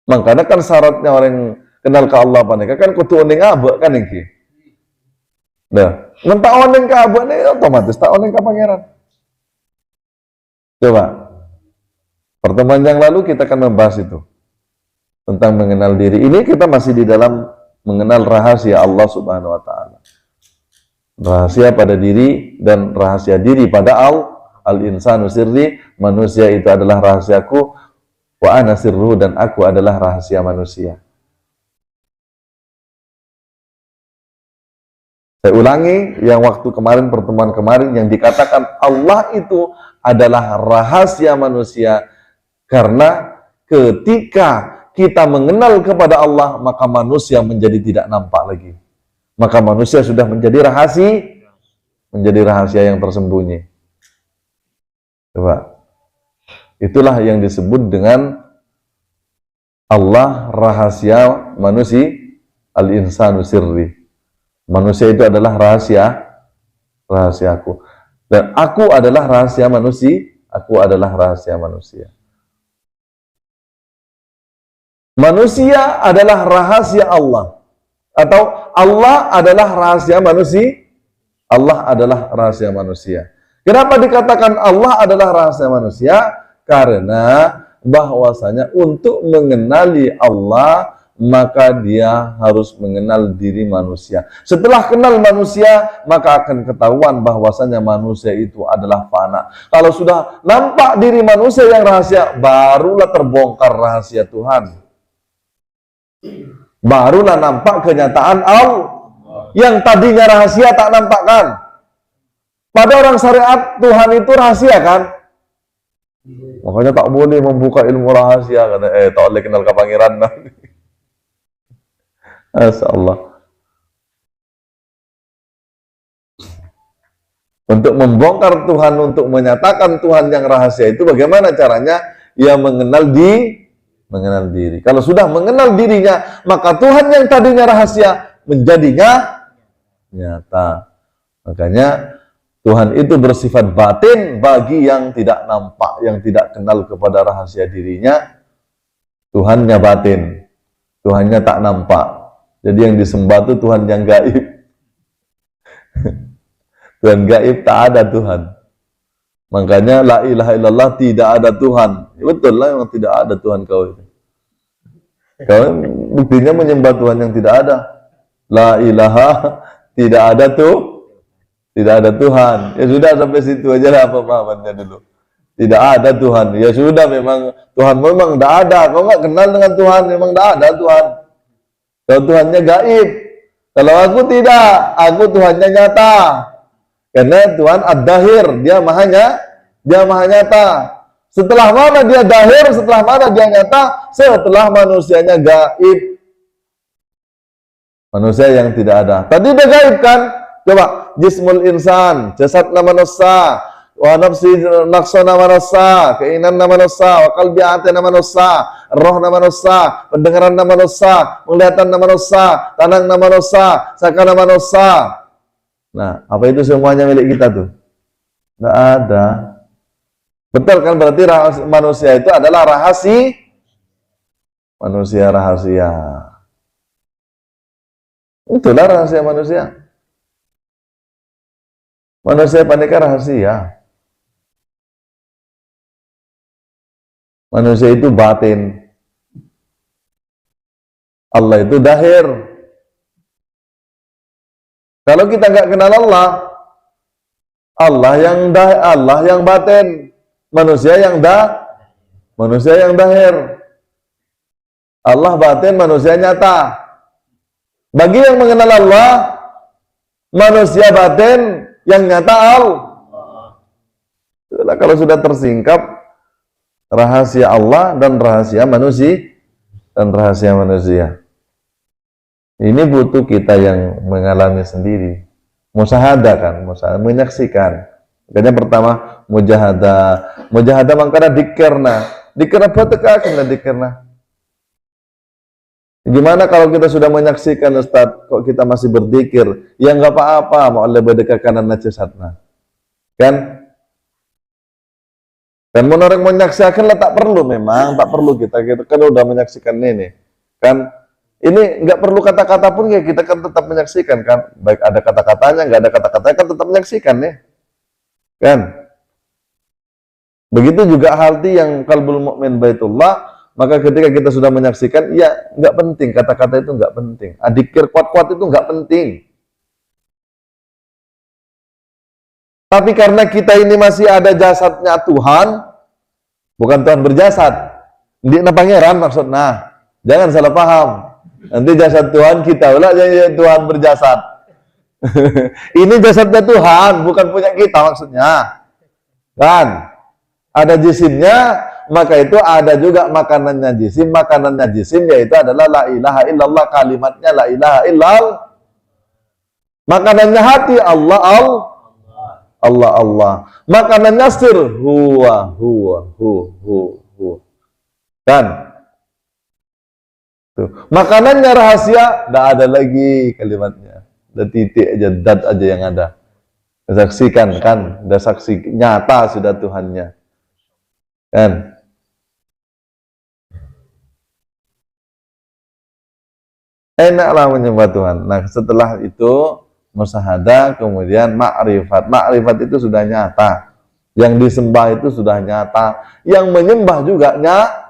Speaker 2: Makanya kan syaratnya orang kenal ke Allah panika kan kudu oning abek kan iki. Nah, mentah oning ke abek nih otomatis tak oning ke pangeran. Coba. Pertemuan yang lalu kita akan membahas itu tentang mengenal diri. Ini kita masih di dalam mengenal rahasia Allah Subhanahu wa taala. Rahasia pada diri dan rahasia diri pada al-insanu sirri, manusia itu adalah rahasiaku. Wa ana sirruhu, dan aku adalah rahasia manusia. Saya ulangi yang waktu kemarin, pertemuan kemarin yang dikatakan Allah itu adalah rahasia manusia karena ketika kita mengenal kepada Allah maka manusia menjadi tidak nampak lagi. Maka manusia sudah menjadi rahasia yang tersembunyi. Coba. Itulah yang disebut dengan Allah rahasia manusia, al-insanu sirri. Manusia itu adalah rahasiaku. Dan aku adalah rahasia manusia, aku adalah rahasia manusia. Manusia adalah rahasia Allah. Atau Allah adalah rahasia manusia, Allah adalah rahasia manusia. Kenapa dikatakan Allah adalah rahasia manusia? Karena bahwasanya untuk mengenali Allah maka dia harus mengenal diri manusia. Setelah kenal manusia maka akan ketahuan bahwasanya manusia itu adalah fana. Kalau sudah nampak diri manusia yang rahasia, barulah terbongkar rahasia Tuhan. Barulah nampak kenyataan Allah. Yang tadinya rahasia tak nampakkan. Pada orang syariat Tuhan itu rahasia kan? Makanya tak boleh membuka ilmu rahasia kata tak boleh kenal ke pangeran. Masyaallah. Untuk membongkar Tuhan, untuk menyatakan Tuhan yang rahasia itu bagaimana caranya? Ya mengenal diri. Kalau sudah mengenal dirinya, maka Tuhan yang tadinya rahasia menjadinya nyata. Makanya Tuhan itu bersifat batin bagi yang tidak nampak, yang tidak kenal kepada rahasia dirinya. Tuhannya batin, Tuhannya tak nampak. Jadi yang disembah itu Tuhan yang gaib. Tuhan gaib, tak ada Tuhan. Makanya la ilaha illallah, tidak ada Tuhan. Betul lah, memang tidak ada Tuhan kau itu. Kau buktinya menyembah Tuhan yang tidak ada. La ilaha, tidak ada tuh. Tidak ada Tuhan. Ya sudah sampai situ aja lah pemahamannya dulu. Tidak ada Tuhan. Ya sudah memang Tuhan memang tidak ada. Kau nggak kenal dengan Tuhan, memang tidak ada Tuhan. Kalau Tuhannya gaib. Kalau aku tidak, aku Tuhannya nyata. Karena Tuhan ad-dahir, dia maha nyata. Setelah mana dia dahir, setelah mana dia nyata? Setelah manusianya gaib. Manusia yang tidak ada. Tadi dia gaib kan? Coba, jismul insan, jasad nama manusia, wa nafsi nafsu nama manusia, keinginan nama manusia, wa qalbi hati nama manusia, roh nama manusia, pendengaran nama manusia, penglihatan nama manusia, tangan nama manusia, saka nama manusia. Nah, apa itu semuanya milik kita tuh? Tidak ada. Betul kan? Berarti manusia itu adalah rahasia. Manusia rahasia. Itulah rahasia manusia. Manusia panika rahasia. Manusia itu batin. Allah itu dahir. Kalau kita nggak kenal Allah, Allah yang batin, manusia yang dahir. Allah batin, manusia nyata. Bagi yang mengenal Allah, manusia batin, yang nyata Allah. Kalau sudah tersingkap rahasia Allah dan rahasia manusia. Ini butuh kita yang mengalami sendiri. Musyahadah kan, menyaksikan. Makanya pertama mujahadah mangkana dikirna bateka kena dikirna. Gimana kalau kita sudah menyaksikan Ustaz, kok kita masih berzikir? Ya nggak apa-apa, mau Allah berdeka kanan najasatna. Kan mau orang menyaksikan lah, tak perlu kita kan udah menyaksikan ini. Kan ini nggak perlu kata-kata pun ya, kita kan tetap menyaksikan kan, baik ada kata-katanya nggak ada kata-katanya kan tetap menyaksikan ya kan. Begitu juga halti yang qalbul mu'min baitullah, maka ketika kita sudah menyaksikan, ya nggak penting kata-kata itu, nggak penting adikir kuat-kuat itu nggak penting, tapi karena kita ini masih ada jasadnya Tuhan, bukan Tuhan berjasad di pangeran maksudnya, jangan salah paham. Nanti jasad Tuhan kita pula jadi Tuhan berjasad. Ini jasadnya Tuhan, bukan punya kita maksudnya. Kan? Ada jisimnya, maka itu ada juga makanannya jisim. Makanannya jisim yaitu adalah la ilaha illallah, kalimatnya la ilaha illallah. Makanannya hati Allah. Makanannya sir huwa. Kan? Tuh. Makanannya rahasia, tidak ada lagi kalimatnya, ada titik aja, dat aja yang ada. Saksikan kan, udah saksi nyata sudah Tuhannya, kan? Enaklah menyembah Tuhan. Nah setelah itu musyahadah, kemudian ma'rifat. Ma'rifat itu sudah nyata, yang disembah itu sudah nyata, yang menyembah juga nyata.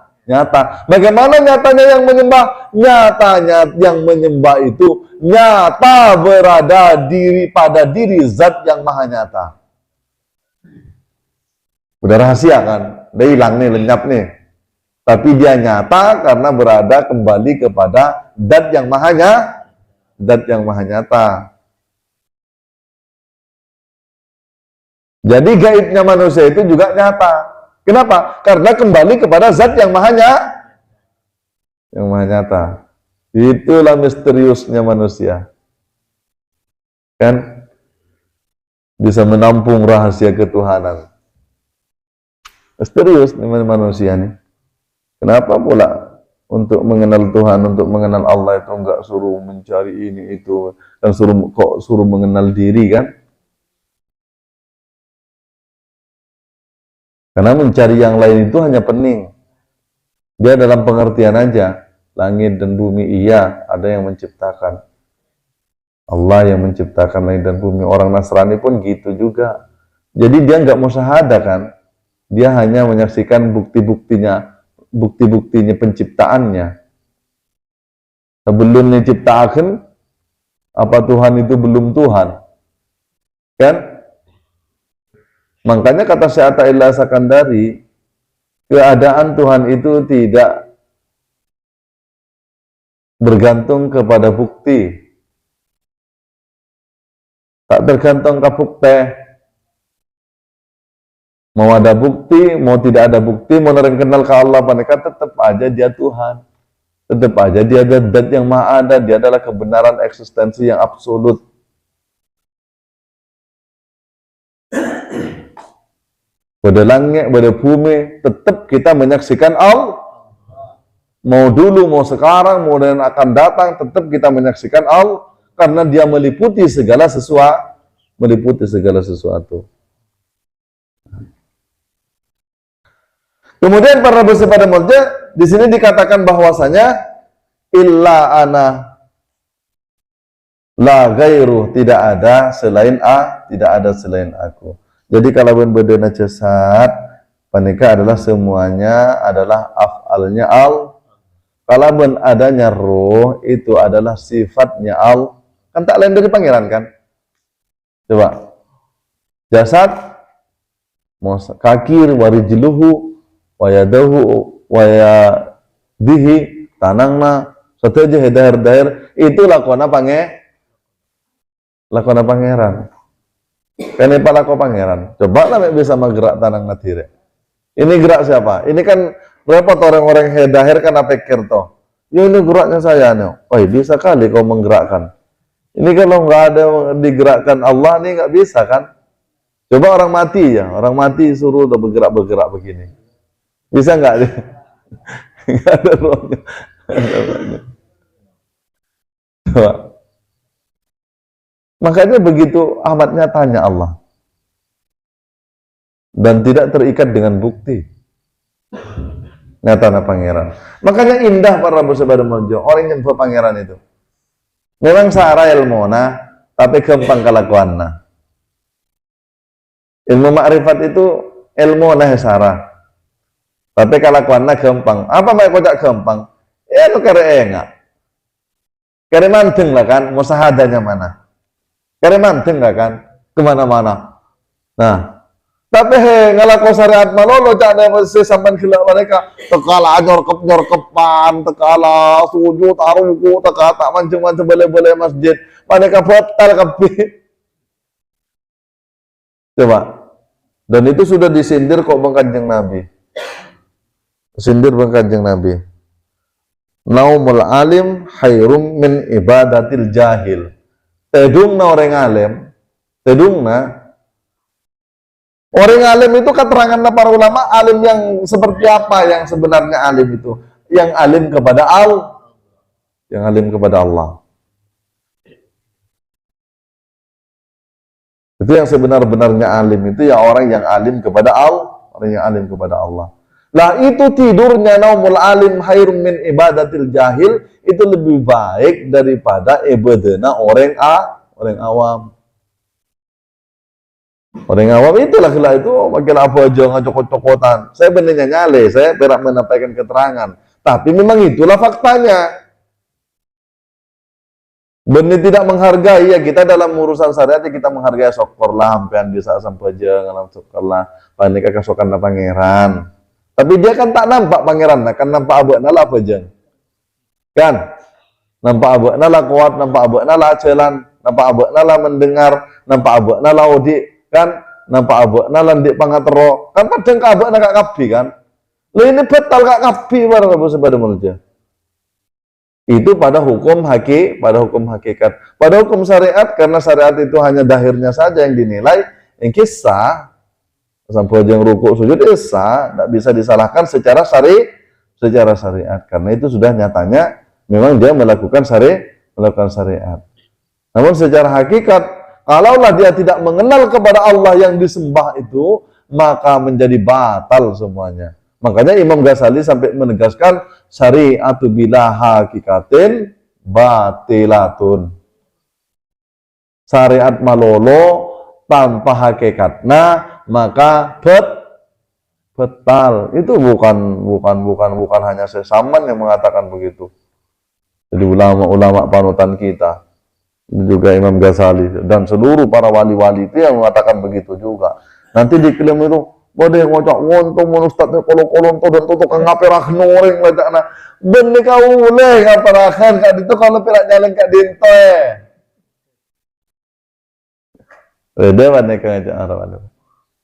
Speaker 2: Bagaimana nyatanya yang menyembah? Nyatanya yang menyembah itu nyata berada pada diri zat yang maha nyata. Udah rahasia kan? Udah hilang nih, lenyap nih. Tapi dia nyata karena berada kembali kepada zat yang maha nyata. Jadi gaibnya manusia itu juga nyata. Kenapa? Karena kembali kepada zat yang maha nyata. Itulah misteriusnya manusia. Kan? Bisa menampung rahasia ketuhanan. Misterius nih manusia nih. Kenapa pula untuk mengenal Tuhan, untuk mengenal Allah itu enggak suruh mencari ini itu, dan suruh mengenal diri kan? Karena mencari yang lain itu hanya pening. Dia dalam pengertian aja. Langit dan bumi iya, ada yang menciptakan. Allah yang menciptakan langit dan bumi. Orang Nasrani pun gitu juga. Jadi dia nggak mau syahadah kan. Dia hanya menyaksikan bukti-buktinya penciptaannya. Sebelum menciptakan, apa Tuhan itu belum Tuhan? Kan? Makanya kata Syekh Athaillah Sakandari, keadaan Tuhan itu tidak bergantung kepada bukti. Tak tergantung ke bukti. Mau ada bukti, mau tidak ada bukti, mau orang kenal ke Allah, mereka tetap aja dia Tuhan. Tetap aja dia ada zat yang maha ada, dia adalah kebenaran eksistensi yang absolut. Pada langit, pada bumi, tetap kita menyaksikan Allah. Mau dulu, mau sekarang, mau dan akan datang, tetap kita menyaksikan Allah. Karena dia meliputi segala sesuatu. Kemudian para bersepeda murja, di sini dikatakan bahwasanya illa ana la ghairu, tidak ada selain aku. Jadi kalau berbeda jasad panika adalah semuanya adalah af'alnya al. Kalau ben adanya ruh itu adalah sifatnya al. Kan tak lain dari pangeran kan? Coba. Jasad, kaki, warijluhu, wayadahu, wayadihi, tanangna, satu aja daer-daer, itu lakona pangeran. Kenapa lako pangeran? Coba lah bisa menggerak tanang natire. Ini gerak siapa? Ini kan repot orang-orang hedahir kan apa pikir toh. Ya ini geraknya saya nih. Oh bisa kali kau menggerakkan. Ini kalau nggak ada digerakkan Allah nih nggak bisa kan? Coba orang mati ya, orang mati suruh udah bergerak begini. Bisa nggak dia? Nggak ada rohnya. Coba. Makanya begitu amatnya tanya Allah. Dan tidak terikat dengan bukti. Nyata pangeran. Makanya indah para bersabda mojo orang yang buat pangeran itu. Memang sara ilmona, tapi gampang kelakuanna. Ilmu makrifat itu ilmona sara. Tapi kelakuanna gampang. Apa mau kocak gampang? Ya lu kere enggak. Kere manteng lah kan, musahadanya mana? Kere manteng lah kan, kemana-mana. Nah, tapi ngalako syariat malolo cak ada mesti sampai gila mereka tekala nyorkepan tekala sujud aruku teka tak macam-macam boleh-boleh masjid mereka batal kabeh. Coba. Dan itu sudah disindir kok bang Kanjeng Nabi. Sindir bang Kanjeng Nabi. Naumul alim khairum min ibadatil jahil. Tedungna orang alim, tedungna orang alim itu keterangan para ulama, alim yang seperti apa yang sebenarnya alim itu? Yang alim kepada Allah. Yang alim kepada Allah. Itu yang sebenar-benarnya alim itu ya orang yang alim kepada Allah, orang yang alim kepada Allah. Lah itu tidurnya naumul alim khairum min ibadatil jahil itu lebih baik daripada ibadahna orang awam. Orang awam itulah gila itu makin apa aja ngacokot-cokotan. Saya benernya nyale, saya berak menyampaikan keterangan. Tapi memang itulah faktanya. Benih tidak menghargai ya kita dalam urusan syariat kita menghargai syukur lah sampean bisa sampai aja ngalam syukur lah panik kasokan pangeran. Tapi dia kan tak nampak pangeran, kan nampak abakna lah apa aja. Kan? Nampak abakna lah kuat, nampak abakna lah jalan, nampak abakna lah mendengar, nampak abakna lah audit. Kan nampak abakna lan dik pangatero kan padang kabakna kak kabi kan lha ini betal kak kabi para sebada mulja itu pada hukum hakikat pada hukum syariat karena syariat itu hanya dahirnya saja yang dinilai yang kisah sampai yang rukuk sujud tidak bisa disalahkan secara syariat karena itu sudah nyatanya memang dia melakukan syariat namun secara hakikat kalaulah dia tidak mengenal kepada Allah yang disembah itu, maka menjadi batal semuanya. Makanya Imam Ghazali sampai menegaskan syariatu bila hakikatin batilatun. Syariat malolo tanpa hakikatna maka batal. Itu bukan hanya sesaman yang mengatakan begitu. Jadi ulama-ulama panutan kita. Juga Imam Ghazali dan seluruh para wali-wali itu yang mengatakan begitu juga. Nanti diklaim itu boleh ngocok wonto menustadnya kolon-kolon to dan tutuk ngaperah noreng ledakna. Benih kau boleh ngaperakan kak itu kalau perak jalan kak dinto Beda mana kang arah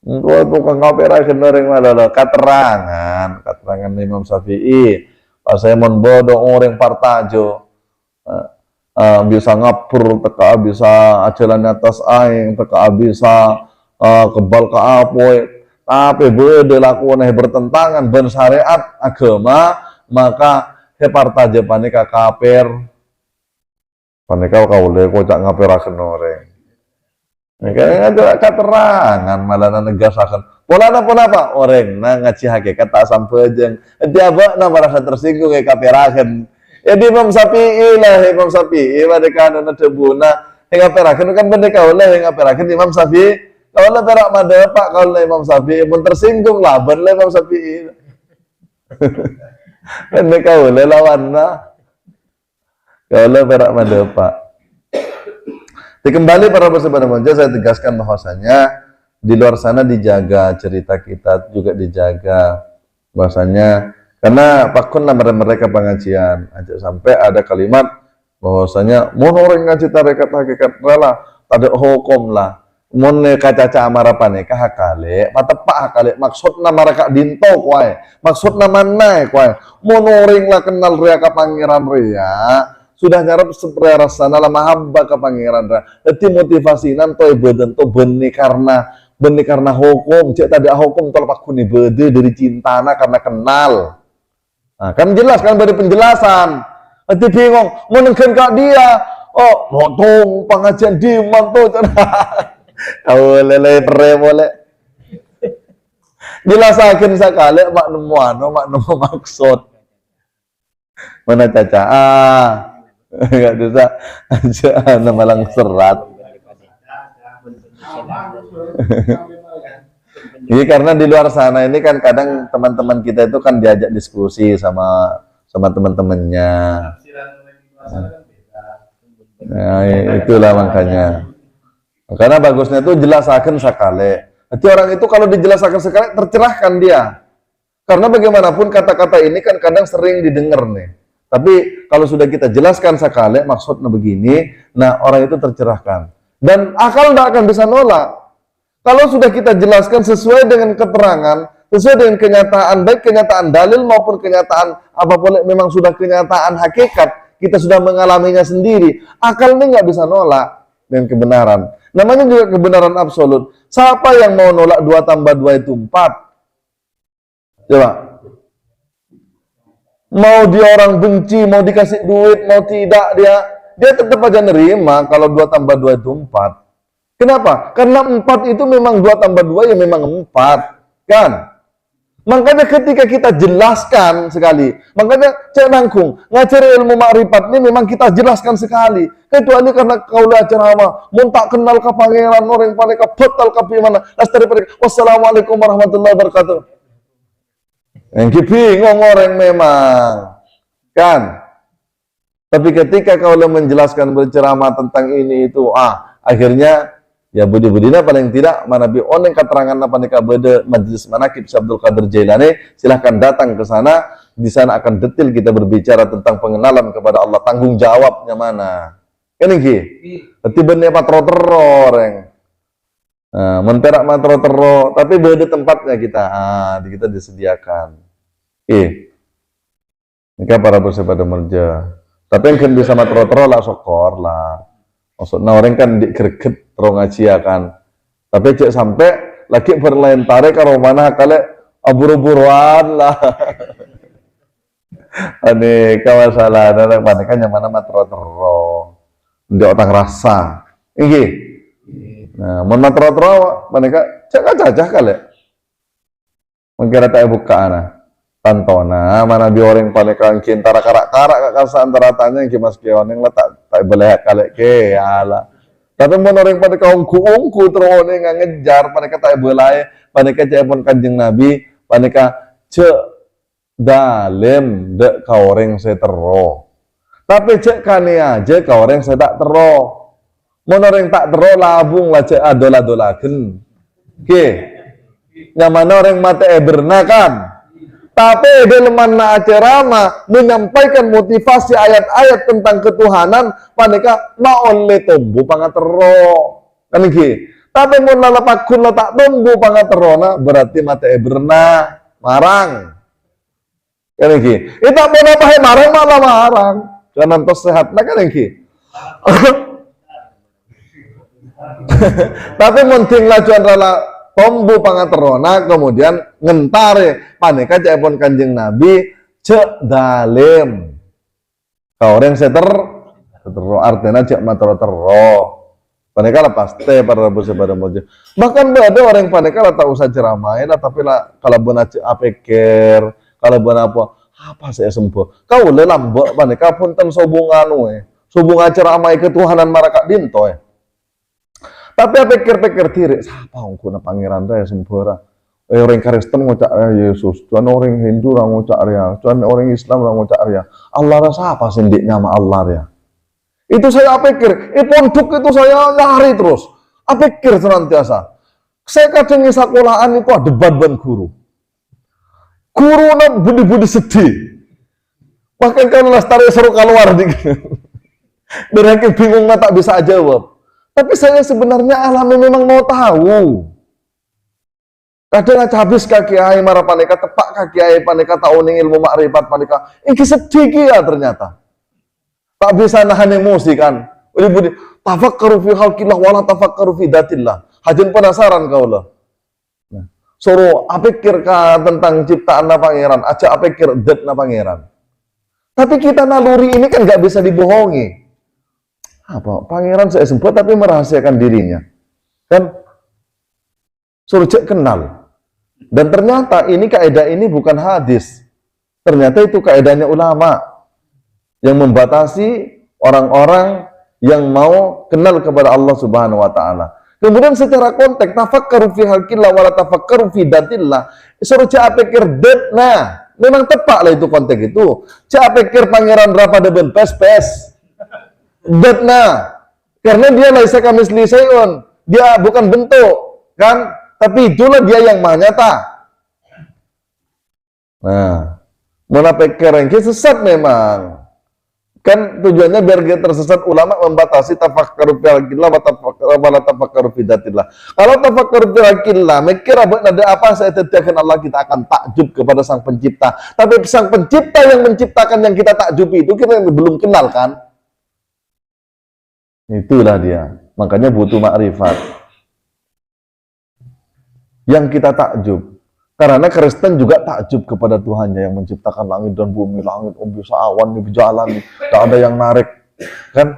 Speaker 2: Engkau tukang ngaperah noreng malah keterangan Imam Syafi'i. Pas saya bodoh orang partajo. Bisa ngapur, teka bisa jalan atas aing, teka bisa kebal ke apoy, tapi beda lakukan bertentangan ben syariat agama, maka hepartaje panika kafir. Panika kau le kocak ngapirakeun oreng. Kayaknya ada keterangan malah negasakan. Pola apa oreng na ngaji hakikat tak sampejeng. Dia na merasa tersinggung kapirakeun. Ya di Imam Syafi'i lah, Imam Syafi'i pada kana tebuna hingga perakan kan benda kau lah hingga perakan Imam Syafi'i Kalau perak mada Pak kalau Imam Syafi'i pun tersinggung lah, ben Imam Syafi'i. Kan kau lawan lah. Kalau perak mada Pak. Kembali para bersepeda moja, saya tegaskan bahwasanya di luar sana dijaga, cerita kita juga dijaga bahwasanya, karena pakun mereka pengajian aja sampai ada kalimat bahwasanya mau orang ngaji tarekat hakikat rela ada hukum lah. Mun kacaca amarapan ka hakale mata pak hakale maksudna maraka dinto kuai maksudna mana kuai mun orang lah kenal ria ka pangeran ria sudah nyarap seprera sana lah mahabba ka pangeran ria dadi motivasi nanto ibadah to benih karena hukum cek tadi hukum tol pakuni bede dari cintana karena kenal. Nah, kan jelas kan dari penjelasan nanti bingung mau nengken kak dia oh motong pengajian di mantu kau lele pere boleh jelasakin sekali mak nemu maksud mana caca nggak bisa aja nama lang serat. Ini karena di luar sana ini kan kadang teman-teman kita itu kan diajak diskusi sama teman-temannya. Nah, itulah makanya. Karena bagusnya itu jelasakan sekali. Nanti orang itu kalau dijelaskan sekali tercerahkan dia. Karena bagaimanapun kata-kata ini kan kadang sering didengar nih. Tapi kalau sudah kita jelaskan sekali maksudnya begini, nah orang itu tercerahkan. Dan akal tidak akan bisa nolak. Kalau sudah kita jelaskan sesuai dengan keterangan, sesuai dengan kenyataan, baik kenyataan dalil maupun kenyataan apapun memang sudah kenyataan hakikat, kita sudah mengalaminya sendiri, akal ini nggak bisa nolak dengan kebenaran. Namanya juga kebenaran absolut. Siapa yang mau nolak 2 tambah 2 itu 4? Coba. Mau dia orang benci, mau dikasih duit, mau tidak, dia tetap aja nerima kalau 2 tambah 2 itu 4. Kenapa? Karena 4 itu memang 2 tambah 2 ya memang 4. Kan? Makanya ketika kita jelaskan sekali, makanya cek nangkung, ngajar ilmu makrifat ini memang kita jelaskan sekali. Kecuali karena kau lihat ceramah, mun tak kenal ke pangeran orang paling betal ke mana? Lastari pada wassalamualaikum warahmatullahi wabarakatuh. Yang bingung orang memang, kan? Tapi ketika kau menjelaskan berceramah tentang ini itu, akhirnya ya budi-budina paling tidak manabi oneng keterangan apa nikah beda Majelis Manaqib Syekh Abdul Qadir Jailani, silahkan datang ke sana. Di sana akan detail kita berbicara tentang pengenalan kepada Allah, tanggung jawabnya mana. Kan iki? Berarti bener patro-tero orang. Nah, menterak matro-tero, tapi beda tempatnya kita. Kita disediakan. Ini para bersepeda merja. Tapi yang kan bisa matro-tero lah sokor lah. Maksudnya orang kan dikreget terong ngaji kan. Tapi cek sampai lagi berlain tarik karo mana kali abur-buruan lah. Ane kawasalah dan panekan yang mana matro-tero. Ndak otang rasa. Iki. Nah, mun matro-tero paneka cek aja kali. Mengkira tak buka ana. Tantona mana bi orang paneka kintara karak-karak kakasa antara tanya ki mas kion yang letak tak boleh kali ke ala. Tapi mun orang paneka ungku terus nggak ngejar paneka tak boleh paneka cek pun Kanjeng Nabi paneka cek dalem dek kau orang setero. Tapi cek kani aja kau orang saya tak tero. Mun orang tak tero labung lah cek adola-dolaken. Oke. Nyaman orang mata eberna kan. Tapi dalam mana ceramah menyampaikan motivasi ayat-ayat tentang ketuhanan, paneka maon le tombo pangatero. Kan iki. Tapi mun lalapakun tak tombo pangaterona berarti mata eberna marang. Kan iki. Ita mau napahe marang malah marang. Karena tos sehat nah kan iki. Tapi mun ting lajuan rala tombo pangaterona kemudian ngentare paneka cepon Kanjeng Nabi cek dalem kau orang setero artinya cek matero paneka lah pasti para bersepeda moja bahkan ada orang paneka lah tak usah ceramah lah tapi lah kalau buat cek apeker kalau buat apa saya sembuh kau le lambok paneka pun ten sobungan sobungan ceramah ketuhanan maraka dinto Tapi pikir-pikir diri, siapa ngukuna pangeran raya sempurna? Orang Kristen ngucap Yesus, cuman orang Hindu orang ngucap ria, cuman orang Islam orang ngucap ria. Allah rasa apa sendik nama Allah ya? Itu saya pikir, pondok itu saya nyari terus. Pikir senantiasa. Saya kadang di sekolahan itu ada debat ban guru. Guru na budi-budi sedih. Bahkan kan lestari seru keluar dikit. Mereka bingung nggak tak bisa jawab. Tapi saya sebenarnya alami memang mau tahu. Kadang habis kaki ayah marah paneka, tepak kaki ayah paneka, tauning ilmu makrifat paneka. Ini sedih ya ternyata. Tak bisa nahan emosi kan. Budi-budi, tafakkaru fi khalqillah wala tafakkaru fi datillah. Hajin penasaran kau lah. Nah, suruh apikir tentang ciptaan na pangeran, aja apikir dat na pangeran. Tapi kita naluri ini kan nggak bisa dibohongi. Apa? Pangeran saya sempat tapi merahasiakan dirinya. Kan suruh cek kenal. Dan ternyata ini kaidah ini bukan hadis. Ternyata itu kaidahnya ulama yang membatasi orang-orang yang mau kenal kepada Allah Subhanahu wa taala. Kemudian secara konteks tafakkaru fi halqillah wa la tafakkaru fi datillah. Suruh cek pikir datna. Memang tepat lah itu konteks itu. Cek pikir pangeran berapa deben pes-pes. Datna, karena dia laisa kamisli sayun, dia bukan bentuk, kan? Tapi itulah dia yang maha nyata. Nah, mana pikir yang sesat memang, kan tujuannya biar kita tersesat. Ulama membatasi tafakkaru fi halqillah wa la tafakkaru fi datillah. Kalau tafakkaru fi halqillah, mikir ada apa saya tetapkan Allah, kita akan takjub kepada sang pencipta. Tapi sang pencipta yang menciptakan yang kita takjubi itu kita belum kenal kan? Itulah dia. Makanya butuh makrifat. Yang kita takjub. Karena Kristen juga takjub kepada Tuhannya yang menciptakan langit dan bumi. Langit, bisa awan, berjalan. Tak ada yang narik. Kan?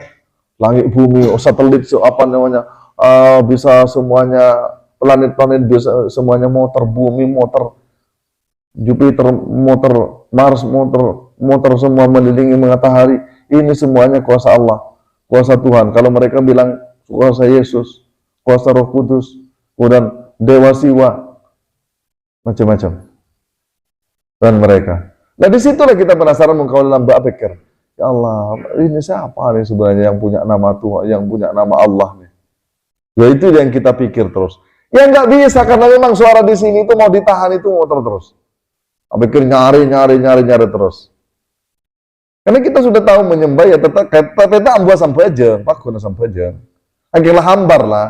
Speaker 2: Langit, bumi, satelit, apa namanya. Bisa semuanya, planet-planet bisa semuanya motor, bumi, motor, Jupiter, motor, Mars, motor semua mengelilingi matahari. Ini semuanya kuasa Allah. Kuasa Tuhan. Kalau mereka bilang kuasa Yesus, kuasa Roh Kudus, kemudian Dewa Siwa, macam-macam. Dan mereka. Nah disitulah kita penasaran mengkau dalam pikir. Ya Allah, ini siapa nih sebenarnya yang punya nama Tuhan, yang punya nama Allah nih? Ya itu yang kita pikir terus. Ya nggak bisa karena memang suara di sini itu mau ditahan itu muter terus. Pikir nyari terus. Karena kita sudah tahu menyembah ya tetap ambuh sampai aja, pak guna sampai aja. Akhirnya hambar lah.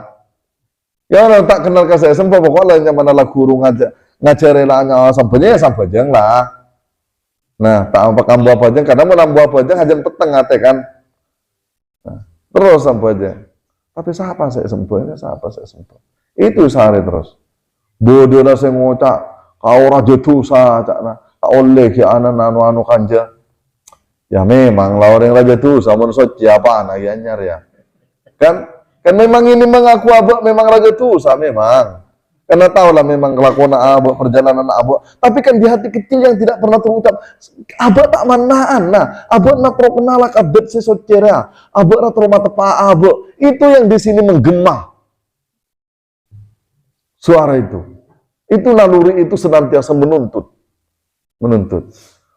Speaker 2: Ya orang tak kenal ke saya sembah pokoknya yang mana lah guru ngajarelanya sampainya ya sampai aja lah. Nah, tak apa ambuh apa aja, kadang mau ambuh apa aja ngajen peteng ngate kan. Nah, terus sampai aja. Tapi siapa saya sembah? Siapa saya sembah? Itu sehari terus. Bodoh lah saya ngocak, kau raja dosa, cakna, tak oleh ke anu kanja. Ya memang lah orang raja tuh sama soci apa anaknya ya. Kan memang ini mengaku abak memang raja tuh memang. Karena tahu lah memang kelakuan abak, perjalanan abak. Tapi kan di hati kecil yang tidak pernah terucap, abak tak manaan. Nah, abak nak terkenal abad si socera, abak nak terima tepa abak. Itu yang di sini menggema. Suara itu naluri itu senantiasa menuntut.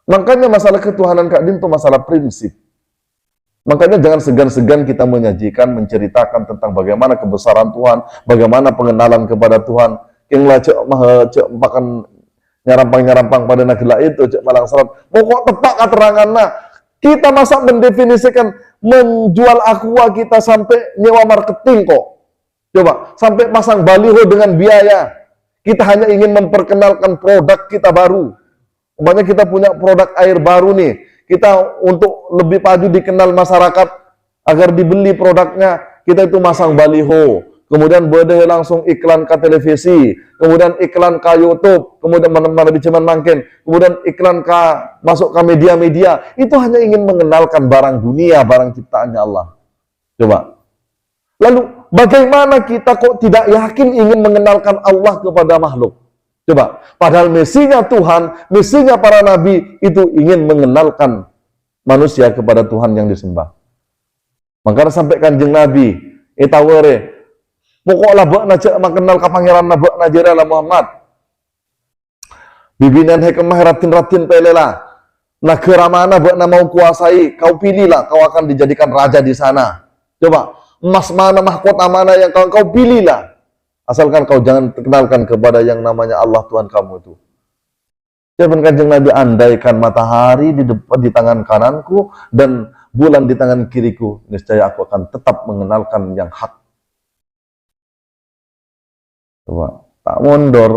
Speaker 2: Makanya masalah ketuhanan Kak Din itu masalah prinsip. Makanya jangan segan-segan kita menyajikan, menceritakan tentang bagaimana kebesaran Tuhan, bagaimana pengenalan kepada Tuhan. Yang lah cek makan nyarampang pada nagela itu, cek malang salat. Pokok tepak keterangan nah. Kita masa mendefinisikan menjual aqua kita sampai nyewa marketing kok. Coba, sampai pasang baliho dengan biaya. Kita hanya ingin memperkenalkan produk kita baru. Umpamanya kita punya produk air baru nih, kita untuk lebih maju dikenal masyarakat agar dibeli produknya, kita itu masang baliho, kemudian boleh langsung iklan ke televisi, kemudian iklan ke YouTube, kemudian mana bicaman mangkin, kemudian iklan ke masuk ke media-media. Itu hanya ingin mengenalkan barang dunia, barang ciptaannya Allah. Coba. Lalu bagaimana kita kok tidak yakin ingin mengenalkan Allah kepada makhluk? Coba, padahal misinya Tuhan, misinya para nabi itu ingin mengenalkan manusia kepada Tuhan yang disembah. Makanya sampai kanjeng Nabi, etawere, Pokoklah bak najak mengenal ka pangeran nabak najera lah Muhammad. Bibinan hikmah ratin-ratin pelela. Negara mana bak mau kuasai, kau pilihlah, kau akan dijadikan raja di sana. Coba, emas mana, mahkota mana yang kau pilihlah. Asalkan kau jangan kenalkan kepada yang namanya Allah Tuhan kamu itu. Jangan Kanjeng Nabi, andaikan matahari di depan di tangan kananku dan bulan di tangan kiriku, niscaya aku akan tetap mengenalkan yang hak. Coba, tak mundur.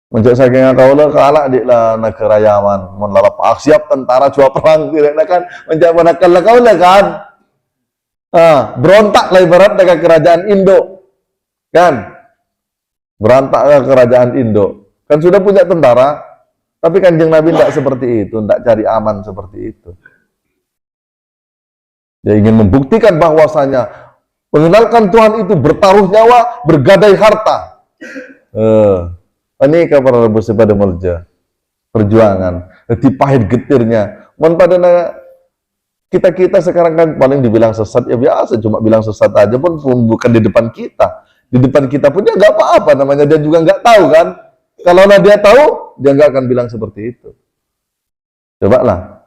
Speaker 2: Menjak saking kaulah kalah di lah negara Yaman, menlalap siap tentara jua perang tidak kan, menjak menakal lah kaulah kan. Berontak lah ibarat dengan kerajaan Indo, kan? Berontak ke kerajaan Indo, kan sudah punya tentara, tapi Kanjeng Nabi tidak seperti itu, tidak cari aman seperti itu. Dia ingin membuktikan bahwasanya mengenalkan Tuhan itu bertaruh nyawa, bergadai harta. Ini kabar rebus pada melja perjuangan, pahit getirnya. Pada kita sekarang kan paling dibilang sesat ya biasa, cuma bilang sesat aja pun bukan di depan kita. Di depan kita pun dia nggak apa-apa, namanya dia juga nggak tahu kan. Kalau dia tahu, dia nggak akan bilang seperti itu. Coba lah,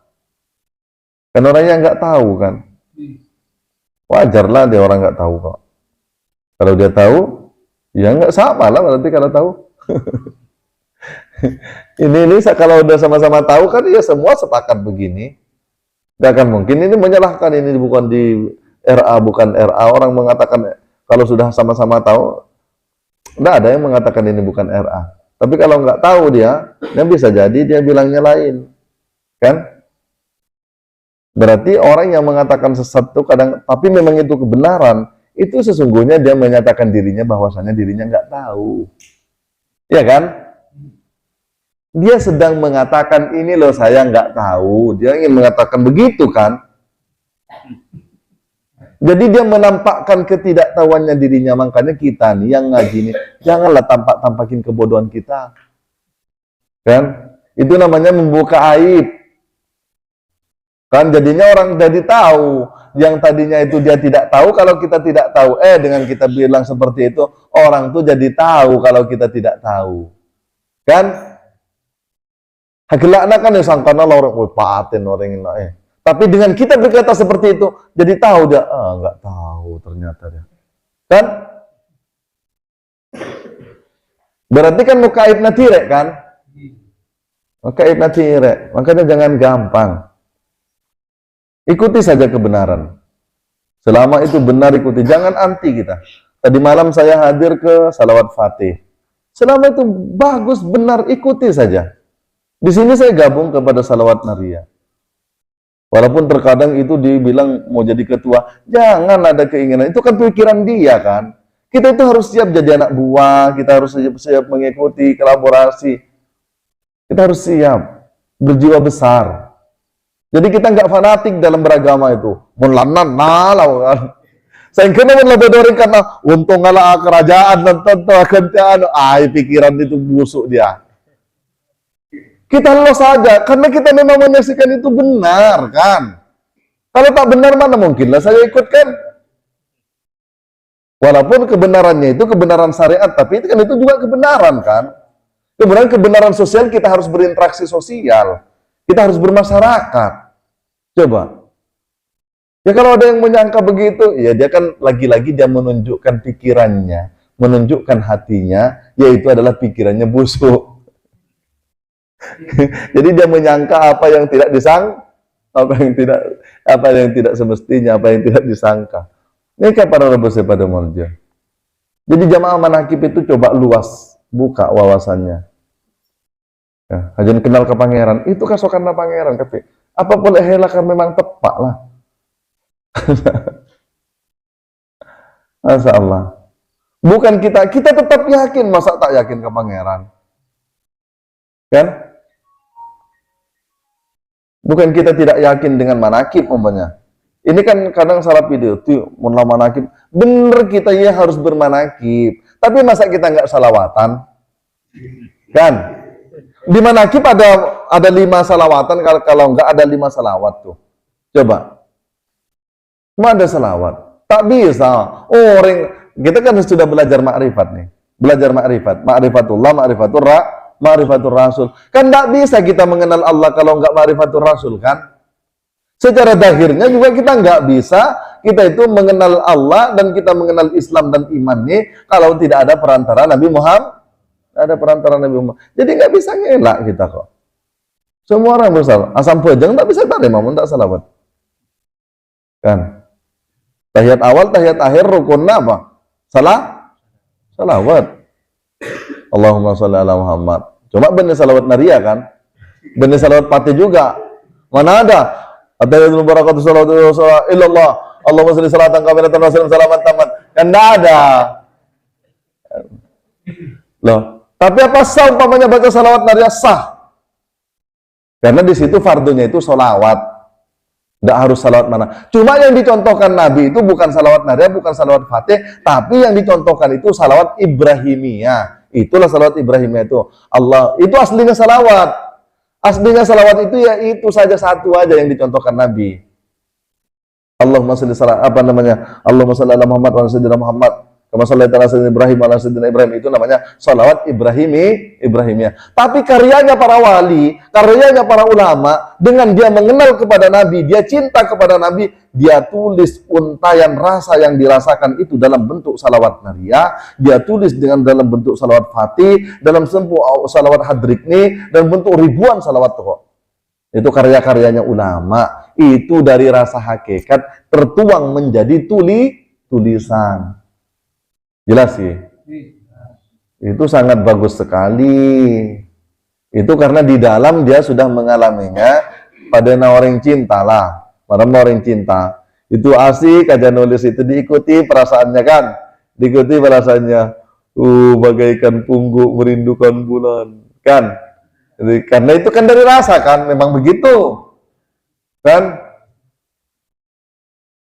Speaker 2: kan orangnya nggak tahu kan. Wajarlah dia orang nggak tahu kok. Kalau dia tahu, ya nggak sama lah berarti kalau tahu. ini kalau udah sama-sama tahu kan ya semua sepakat begini. Gak akan mungkin ini menyalahkan, ini bukan di RA, bukan RA. Orang mengatakan kalau sudah sama-sama tahu, nggak ada yang mengatakan ini bukan RA. Tapi kalau nggak tahu dia bisa jadi dia bilangnya lain, kan? Berarti orang yang mengatakan sesat itu kadang, tapi memang itu kebenaran, itu sesungguhnya dia menyatakan dirinya bahwasanya dirinya nggak tahu. Ya kan? Dia sedang mengatakan ini loh saya nggak tahu. Dia ingin mengatakan begitu kan? Jadi dia menampakkan ketidaktahuannya dirinya. Makanya kita nih yang ngaji ini janganlah tampakin kebodohan kita. Kan? Itu namanya membuka aib. Kan jadinya orang jadi tahu. Yang tadinya itu dia tidak tahu kalau kita tidak tahu. Dengan kita bilang seperti itu, orang tuh jadi tahu kalau kita tidak tahu. Kan? Hagelakna kan yang sangkana orang paten orang ini. Tapi dengan kita berkata seperti itu, jadi tahu dia, nggak tahu ternyata dia. Kan? Berarti kan mukaib natirek kan? Mukaib natirek. Makanya jangan gampang. Ikuti saja kebenaran. Selama itu benar ikuti, jangan anti kita. Tadi malam saya hadir ke Salawat Fatih. Selama itu bagus, benar, ikuti saja. Di sini saya gabung kepada Salawat Naria. Walaupun terkadang itu dibilang mau jadi ketua, jangan ada keinginan. Itu kan pikiran dia kan. Kita itu harus siap jadi anak buah, kita harus siap mengikuti kolaborasi. Kita harus siap, berjiwa besar. Jadi kita nggak fanatik dalam beragama itu. Mulanan nalau kan. Saya kena lebih dari karena untung ngalah kerajaan dan tentu akan pikiran itu busuk dia. Kita lolos saja, karena kita memang menyaksikan itu benar, kan? Kalau tak benar, mana mungkinlah saya ikutkan. Walaupun kebenarannya itu kebenaran syariat, tapi itu kan itu juga kebenaran, kan? Kemudian kebenaran sosial, kita harus berinteraksi sosial. Kita harus bermasyarakat. Coba. Ya kalau ada yang menyangka begitu, ya dia kan lagi-lagi dia menunjukkan pikirannya, menunjukkan hatinya, yaitu adalah pikirannya busuk. Jadi dia menyangka apa yang tidak apa yang tidak semestinya, apa yang tidak disangka. Ini kan para rebus pada marja. Jadi jamaah manakib itu coba luas, buka wawasannya. Ya, hajan kenal ke pangeran, itu kasokan pangeran tapi apapun helakan memang tepat lah. Masya Allah. Bukan kita tetap yakin, masa tak yakin ke pangeran? Kan? Bukan kita tidak yakin dengan manakib umpamanya. Ini kan kadang salah video tuh munlah manakib. Bener kita ya harus bermanakib. Tapi masa kita nggak salawatan? Kan? Di manakib ada 5 salawatan, kalau nggak ada 5 salawat tuh. Coba. Cuma ada salawat. Tak bisa. Orang kita kan sudah belajar makrifat nih. Belajar makrifat, ma'rifatullah, ma'rifatur rasul. Kan tak bisa kita mengenal Allah kalau nggak ma'rifatur rasul kan? Secara zahirnya juga kita nggak bisa kita itu mengenal Allah dan kita mengenal Islam dan iman nih kalau tidak ada perantara Nabi Muhammad. Ada perantara Nabi Muhammad. Jadi nggak bisa ngelak kita kok. Semua orang bersalah. Asam pejang tak bisa tarik, mamun tak salawat. Kan? Tahiyat awal, tahiyat akhir, rukunnya apa? Salawat. Allahumma sholli ala Muhammad. Cuma benih salawat naria kan? Benih salawat fatih juga. Mana ada? At-tahiyatul barakatuh salawatu illallah. Allahumma sholli salatan kamilatan wa sallim salaman taman. Kan enggak ada. Loh, tapi apa sah umpamanya baca salawat naria sah? Karena di situ fardunya itu sholawat. Tidak harus salawat mana. Cuma yang dicontohkan Nabi itu bukan salawat naria, bukan salawat fatih, tapi yang dicontohkan itu salawat Ibrahimiyah. Itulah salawat Ibrahimiyah itu. Allah, itu aslinya salawat. Aslinya salawat itu ya itu saja satu aja yang dicontohkan Nabi. Allahumma sholli Allahumma sholli ala Muhammad wa ala sayyidina Muhammad. Kama shallaita ala sayyidina Ibrahim wa ala sayyidina Ibrahim, itu namanya salawat Ibrahimiyah. Tapi karyanya para wali, karyanya para ulama, dengan dia mengenal kepada Nabi, dia cinta kepada Nabi, dia tulis untayan rasa yang dirasakan itu dalam bentuk salawat naria, dia tulis dengan dalam bentuk salawat fatih, dalam bentuk salawat hadrikni, dan bentuk ribuan salawat kok. Itu karya-karyanya ulama, itu dari rasa hakikat tertuang menjadi tulisan. Jelas sih. Itu sangat bagus sekali. Itu karena di dalam dia sudah mengalaminya pada orang cinta lah. Pada orang cinta. Itu asik aja nulis itu, diikuti perasaannya kan. Diikuti perasaannya. Bagaikan pungguk merindukan bulan. Kan? Jadi, karena itu kan dari rasa kan. Memang begitu. Kan?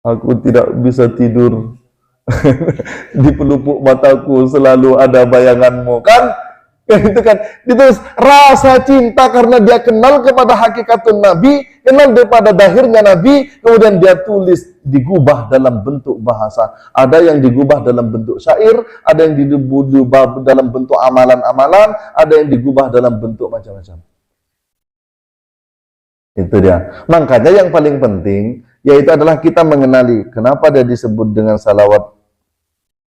Speaker 2: Aku tidak bisa tidur. Di pelupuk mataku selalu ada bayanganmu kan? Itu kan ditulis rasa cinta karena dia kenal kepada hakikatun Nabi, kenal daripada dahirnya Nabi, kemudian dia tulis digubah dalam bentuk bahasa. Ada yang digubah dalam bentuk syair, ada yang digubah dalam bentuk amalan-amalan, ada yang digubah dalam bentuk macam-macam. Itu dia. Makanya yang paling penting yaitu adalah kita mengenali kenapa dia disebut dengan salawat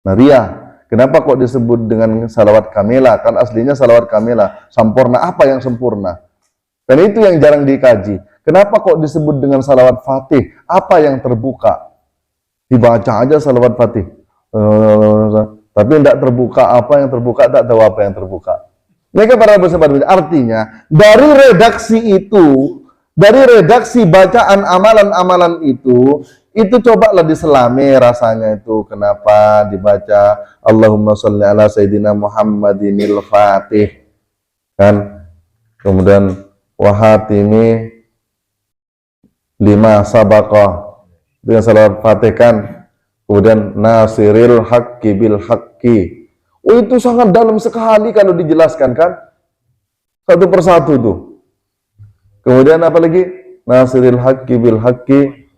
Speaker 2: naria. Kenapa kok disebut dengan salawat kamila? Kan aslinya salawat kamila, sempurna. Apa yang sempurna? Dan itu yang jarang dikaji. Kenapa kok disebut dengan salawat fatih? Apa yang terbuka? Dibaca aja salawat fatih. Tapi tidak terbuka. Apa yang terbuka? Tak tahu apa yang terbuka. Mereka para bersahabat. Artinya, dari redaksi bacaan amalan-amalan itu cobalah diselami rasanya itu. Kenapa dibaca Allahumma sholli ala sayyidina Muhammadinil Fatih kan, kemudian wahatimi lima sabaqah dengan salawat fatih kan, kemudian nasiril haqqi bil haqqi. Itu sangat dalam sekali kalau dijelaskan kan, satu persatu tuh. Kemudian apa lagi? Nasiril haqqi bil haqqi,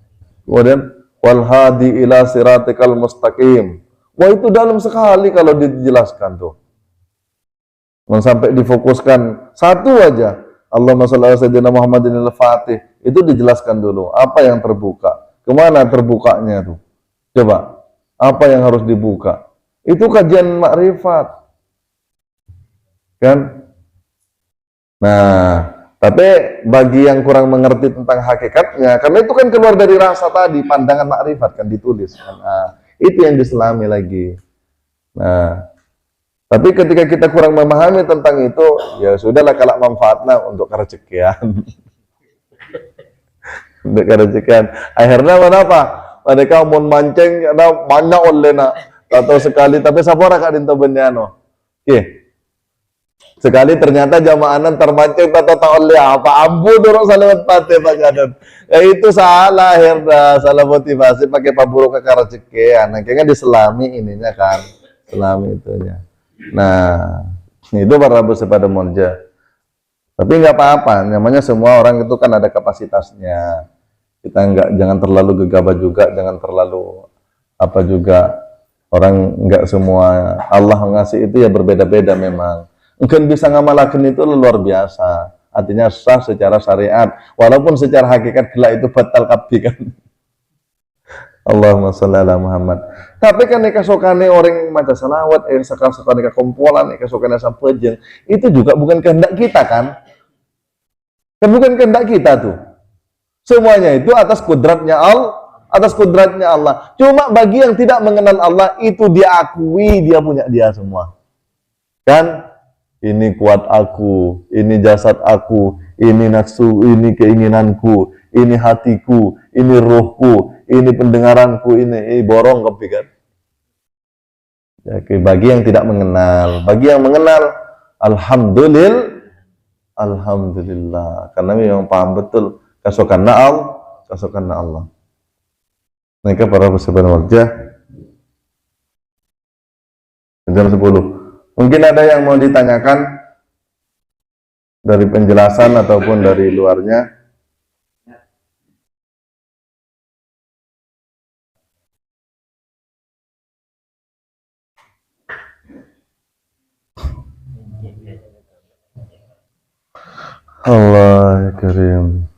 Speaker 2: kemudian wal hadi ila siratikal mustaqim. Wah, itu dalam sekali kalau dijelaskan tuh. Sampai difokuskan satu aja. Allahumma sholli ala sayyidina Muhammadin al-Fatih. Itu dijelaskan dulu apa yang terbuka. Kemana terbukanya tuh? Coba. Apa yang harus dibuka? Itu kajian makrifat. Kan? Nah, tapi bagi yang kurang mengerti tentang hakikatnya, karena itu kan keluar dari rasa tadi, pandangan makrifat kan ditulis. Nah, itu yang diselami lagi. Nah, tapi ketika kita kurang memahami tentang itu, ya sudahlah kalau manfaatnya untuk kerezekian. Untuk kerezekian. Akhirnya apa? Mereka mau mancing, ada banyak olehna atau sekali, tapi sapora kak dinto benyano. Sekali ternyata jamaanan termancing atau oleh apa? Ampun dorong salawat fatih pagadan. Ya itu salah akhirnya, salah motivasi pakai paburu ke kerezekian. Akhirnya diselami ininya kan, selami itunya. Nah, itu para bersepeda monja. Tapi nggak apa-apa, namanya semua orang itu kan ada kapasitasnya. Kita jangan terlalu gegabah juga, jangan terlalu Apa juga orang nggak semua Allah ngasih itu ya berbeda-beda memang. Mungkin bisa ngamalakan itu luar biasa. Artinya sah secara syariat. Walaupun secara hakikat gelak itu batal kabeh kan. Allahumma sholli ala Muhammad. Tapi kan kasokane orang maca salawat, sakane kumpulan, kasokane sampejeng, itu juga bukan kehendak kita kan? Kan bukan kehendak kita tuh. Semuanya itu atas kudratnya Allah. Cuma bagi yang tidak mengenal Allah itu diakui dia punya dia semua. Kan? Ini kuat aku, ini jasad aku, ini nafsu, ini keinginanku, ini hatiku, ini rohku, ini pendengaranku, ini borong kepikan. Oke, bagi yang tidak mengenal, bagi yang mengenal, alhamdulillah, karena memang paham betul kasokanna Allah. Mereka para peserta wajah jam 10. Mungkin ada yang mau ditanyakan dari penjelasan ataupun dari luarnya. Allah Karim.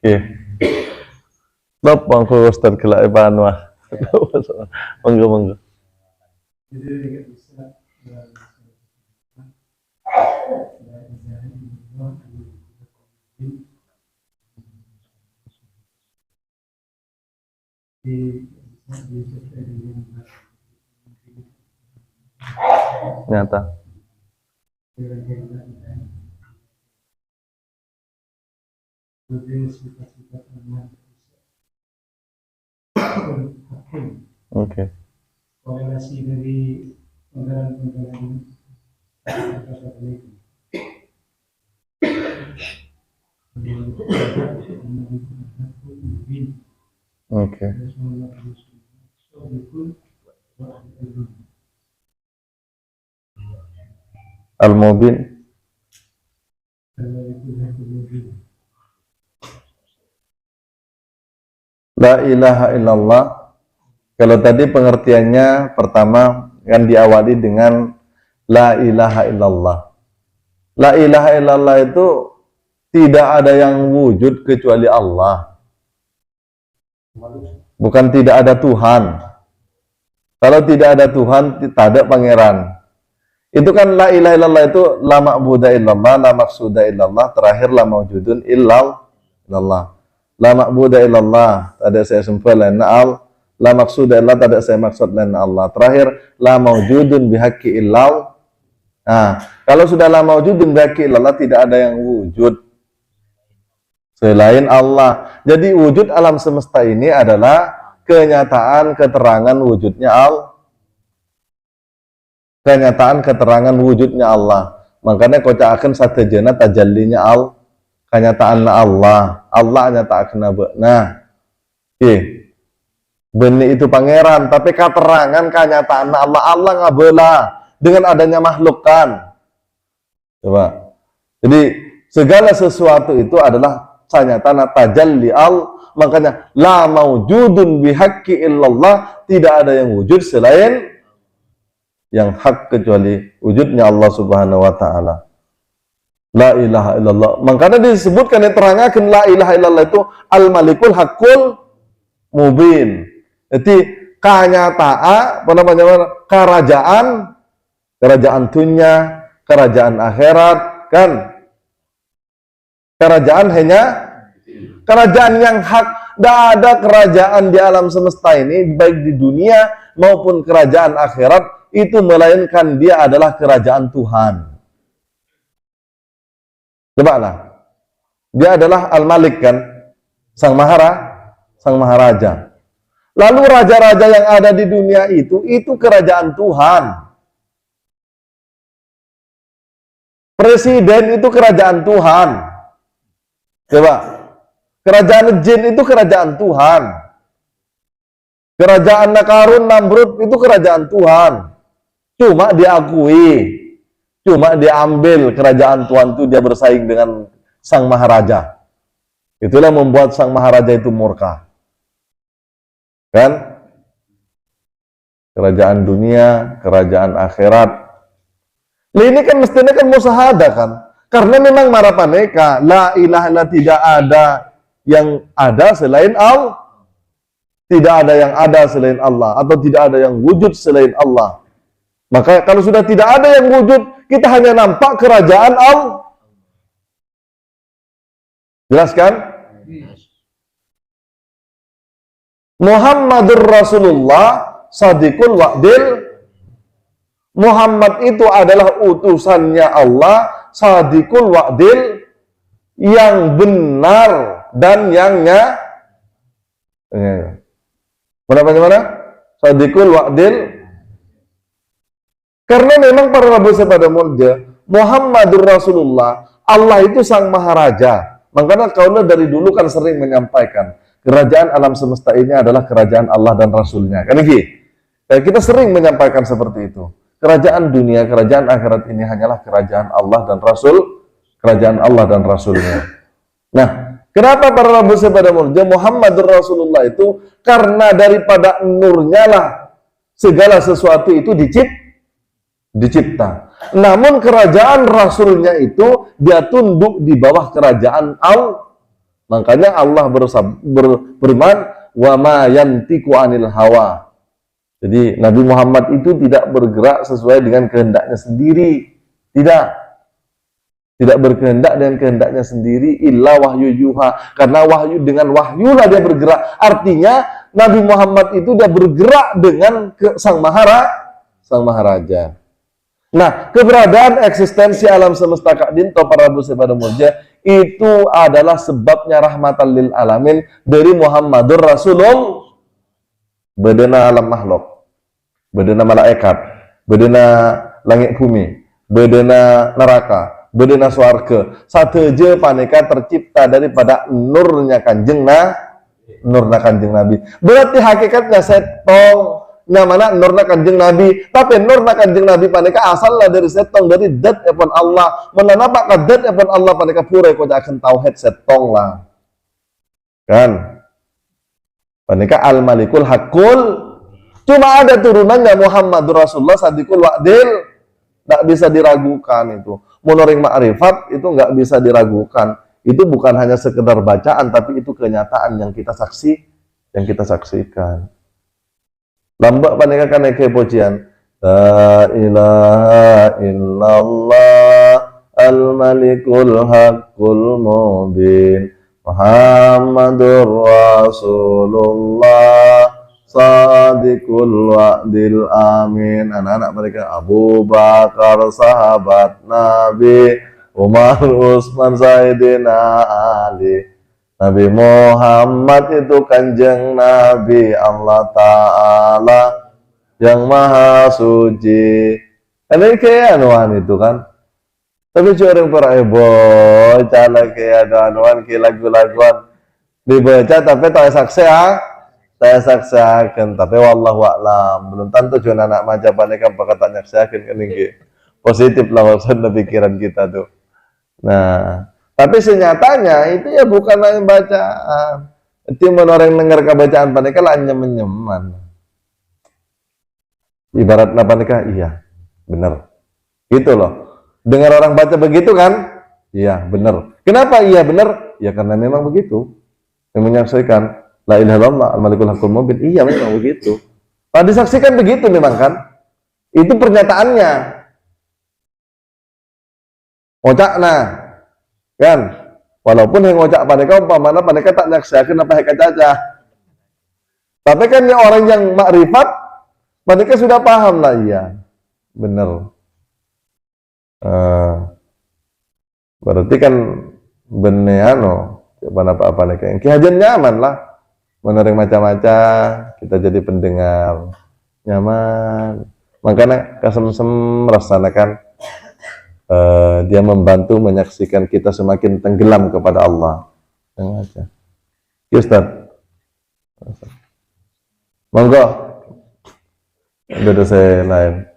Speaker 2: Oke. Lapang ko Ustaz kala ibanwa. Monggo. Nyata. Oke.
Speaker 3: Korelasi dari penggalan-penggalan
Speaker 2: Oke. Al-Mubin. La ilaha illallah. Kalau tadi pengertiannya pertama yang diawali dengan la ilaha illallah. La ilaha illallah itu tidak ada yang wujud kecuali Allah. Bukan tidak ada Tuhan. Kalau tidak ada Tuhan, tidak ada pangeran. Itu kan la ilaha illallah itu la ma'buda illallah, la maqsuda illallah, terakhir la mawjudun illallah. La ma'buda illallah, tak ada saya sembah lain Allah. La maqsuda illallah, tak ada saya maksud lain Allah. Terakhir la mawjudun bihaqqi illallah. Nah, kalau sudah la mawjudun bihaqqi illallah, tidak ada yang wujud selain Allah. Jadi wujud alam semesta ini adalah kenyataan keterangan wujudnya Allah. Kenyataan keterangan wujudnya Allah. Makanya kocaakan satejana tajallinya Allah. Kenyataan Allah. Allah nyatakan nah. Benih itu pangeran, tapi keterangan kenyataan Allah. Allah ngabela dengan adanya makhluk kan. Coba. Jadi segala sesuatu itu adalah sanyatana tajalli Allah. Makanya la maujudun bihaqqi illallah, tidak ada yang wujud selain yang hak kecuali wujudnya Allah Subhanahu wa taala. La ilaha illallah. Makanya disebutkan diterangkan la ilaha illallah itu al-malikul haqqul mubin. Jadi kenyataan kerajaan dunia, kerajaan akhirat kan. Kerajaan hanya kerajaan yang hak. Tidak ada kerajaan di alam semesta ini baik di dunia maupun kerajaan akhirat itu melainkan dia adalah kerajaan Tuhan. Coba lah. Dia adalah Al-Malik kan? Sang Maharaja. Lalu raja-raja yang ada di dunia itu kerajaan Tuhan. Presiden itu kerajaan Tuhan. Coba, kerajaan jin itu kerajaan Tuhan. Kerajaan Qarun, Namrud itu kerajaan Tuhan. Cuma diakui, cuma diambil kerajaan Tuhan itu, dia bersaing dengan sang maharaja. Itulah membuat sang maharaja itu murka. Kan? Kerajaan dunia, kerajaan akhirat. Nah, ini kan mestinya kan musyahadah kan? Karena memang marapaneka, la ilaha illallah, tidak ada yang ada selain Allah. Tidak ada yang ada selain Allah, atau tidak ada yang wujud selain Allah. Maka kalau sudah tidak ada yang wujud, kita hanya nampak kerajaan Allah. Jelas kan? Muhammadur Rasulullah Sadiqul Wa'dil. Muhammad itu adalah utusannya Allah, Sadiqul Wa'dil, yang benar dan yang mana? Sadiqul Wa'dil. Karena memang para rabu pada mulja, Muhammadur Rasulullah, Allah itu sang maharaja. Makanya kaulah dari dulu kan sering menyampaikan, kerajaan alam semesta ini adalah kerajaan Allah dan Rasulnya. Kan ini? Kita sering menyampaikan seperti itu. Kerajaan dunia, kerajaan akhirat ini hanyalah kerajaan Allah dan Rasul, kerajaan Allah dan Rasulnya. Nah, kenapa para rabu pada mulja Muhammadur Rasulullah itu? Karena daripada nurnya lah segala sesuatu itu dicipta. Namun kerajaan Rasulnya itu dia tunduk di bawah kerajaan Allah. Makanya Allah berfirman, wa ma yantiqu anil hawa. Jadi Nabi Muhammad itu tidak bergerak sesuai dengan kehendaknya sendiri. Tidak berkehendak dengan kehendaknya sendiri, illa wahyu yuha. Karena wahyu, dengan wahyulah dia bergerak. Artinya Nabi Muhammad itu dia bergerak dengan sang maharaja. Nah, keberadaan eksistensi alam semesta Kak Dinto para rabu pada mulja itu adalah sebabnya rahmatan lil alamin dari Muhammadur Rasulullah. Bedena alam makhluk, bedena malaikat, bedena langit bumi, bedena neraka, bedena swarga. Sateje paneka tercipta daripada nurnya kanjeng Nabi. Berarti hakikatnya setong namanya nurna kanjeng Nabi, tapi nurna kanjeng Nabi paneka asalnya dari setong, dari dat epon Allah. Menanapa ka dat epon Allah paneka pura ko akan tauhid setong lah. Kan? Paneka al-malikul hakul. Cuma ada turunannya Muhammadur Rasulullah Sadiqul Wa'dil. Tidak bisa diragukan itu. Munoring ma'rifat itu nggak bisa diragukan. Itu bukan hanya sekedar bacaan, tapi itu kenyataan yang kita saksikan. Lambak paneka kan eke pujian. La ilaha illallah al-malikul haqqul mubin Muhammadur Rasulullah Sadiqul Wa'dil amin. Anak-anak mereka Abu Bakar sahabat Nabi, Umar Utsman Sayyidina Ali. Nabi Muhammad itu kanjeng Nabi Allah Ta'ala yang maha suci. Ini kayak anuan itu kan. Tapi orang para cala kayak anuan kayak lagu-laguan dibaca tapi tak saya saksikan. Tapi wallahu a'lam, belum tentu cuma anak majapan kan pakai tak nyaksikan ini positif lah maksudnya pikiran kita tuh. Nah, tapi senyatanya itu ya bukan hanya bacaan. Itu orang dengar bacaan paneka lah nyeman. Ibarat apa nikah? Iya, benar. Gitu loh. Dengar orang baca begitu kan? Iya, benar. Kenapa iya benar? Ya karena memang begitu. Yang menyaksikan la ilaha illallah al-malikul haqqul mubin. Iya memang begitu. Pak disaksikan begitu memang kan? Itu pernyataannya. Ocakna. Kan, walaupun yang ngocak paneka umpamana paneka tak nyaksikan apa heka caca. Tapi kan yang orang yang makrifat, paneka sudah paham lah, iya, bener. Berarti kan beneano, apa paneka yang kihajan nyaman lah, menerima macam-macam, kita jadi pendengar nyaman. Makanya kasem-sem merasakan dia membantu menyaksikan kita semakin tenggelam kepada Allah. Yang aja. Ya, Ustaz. Monggo. Udah saya lain.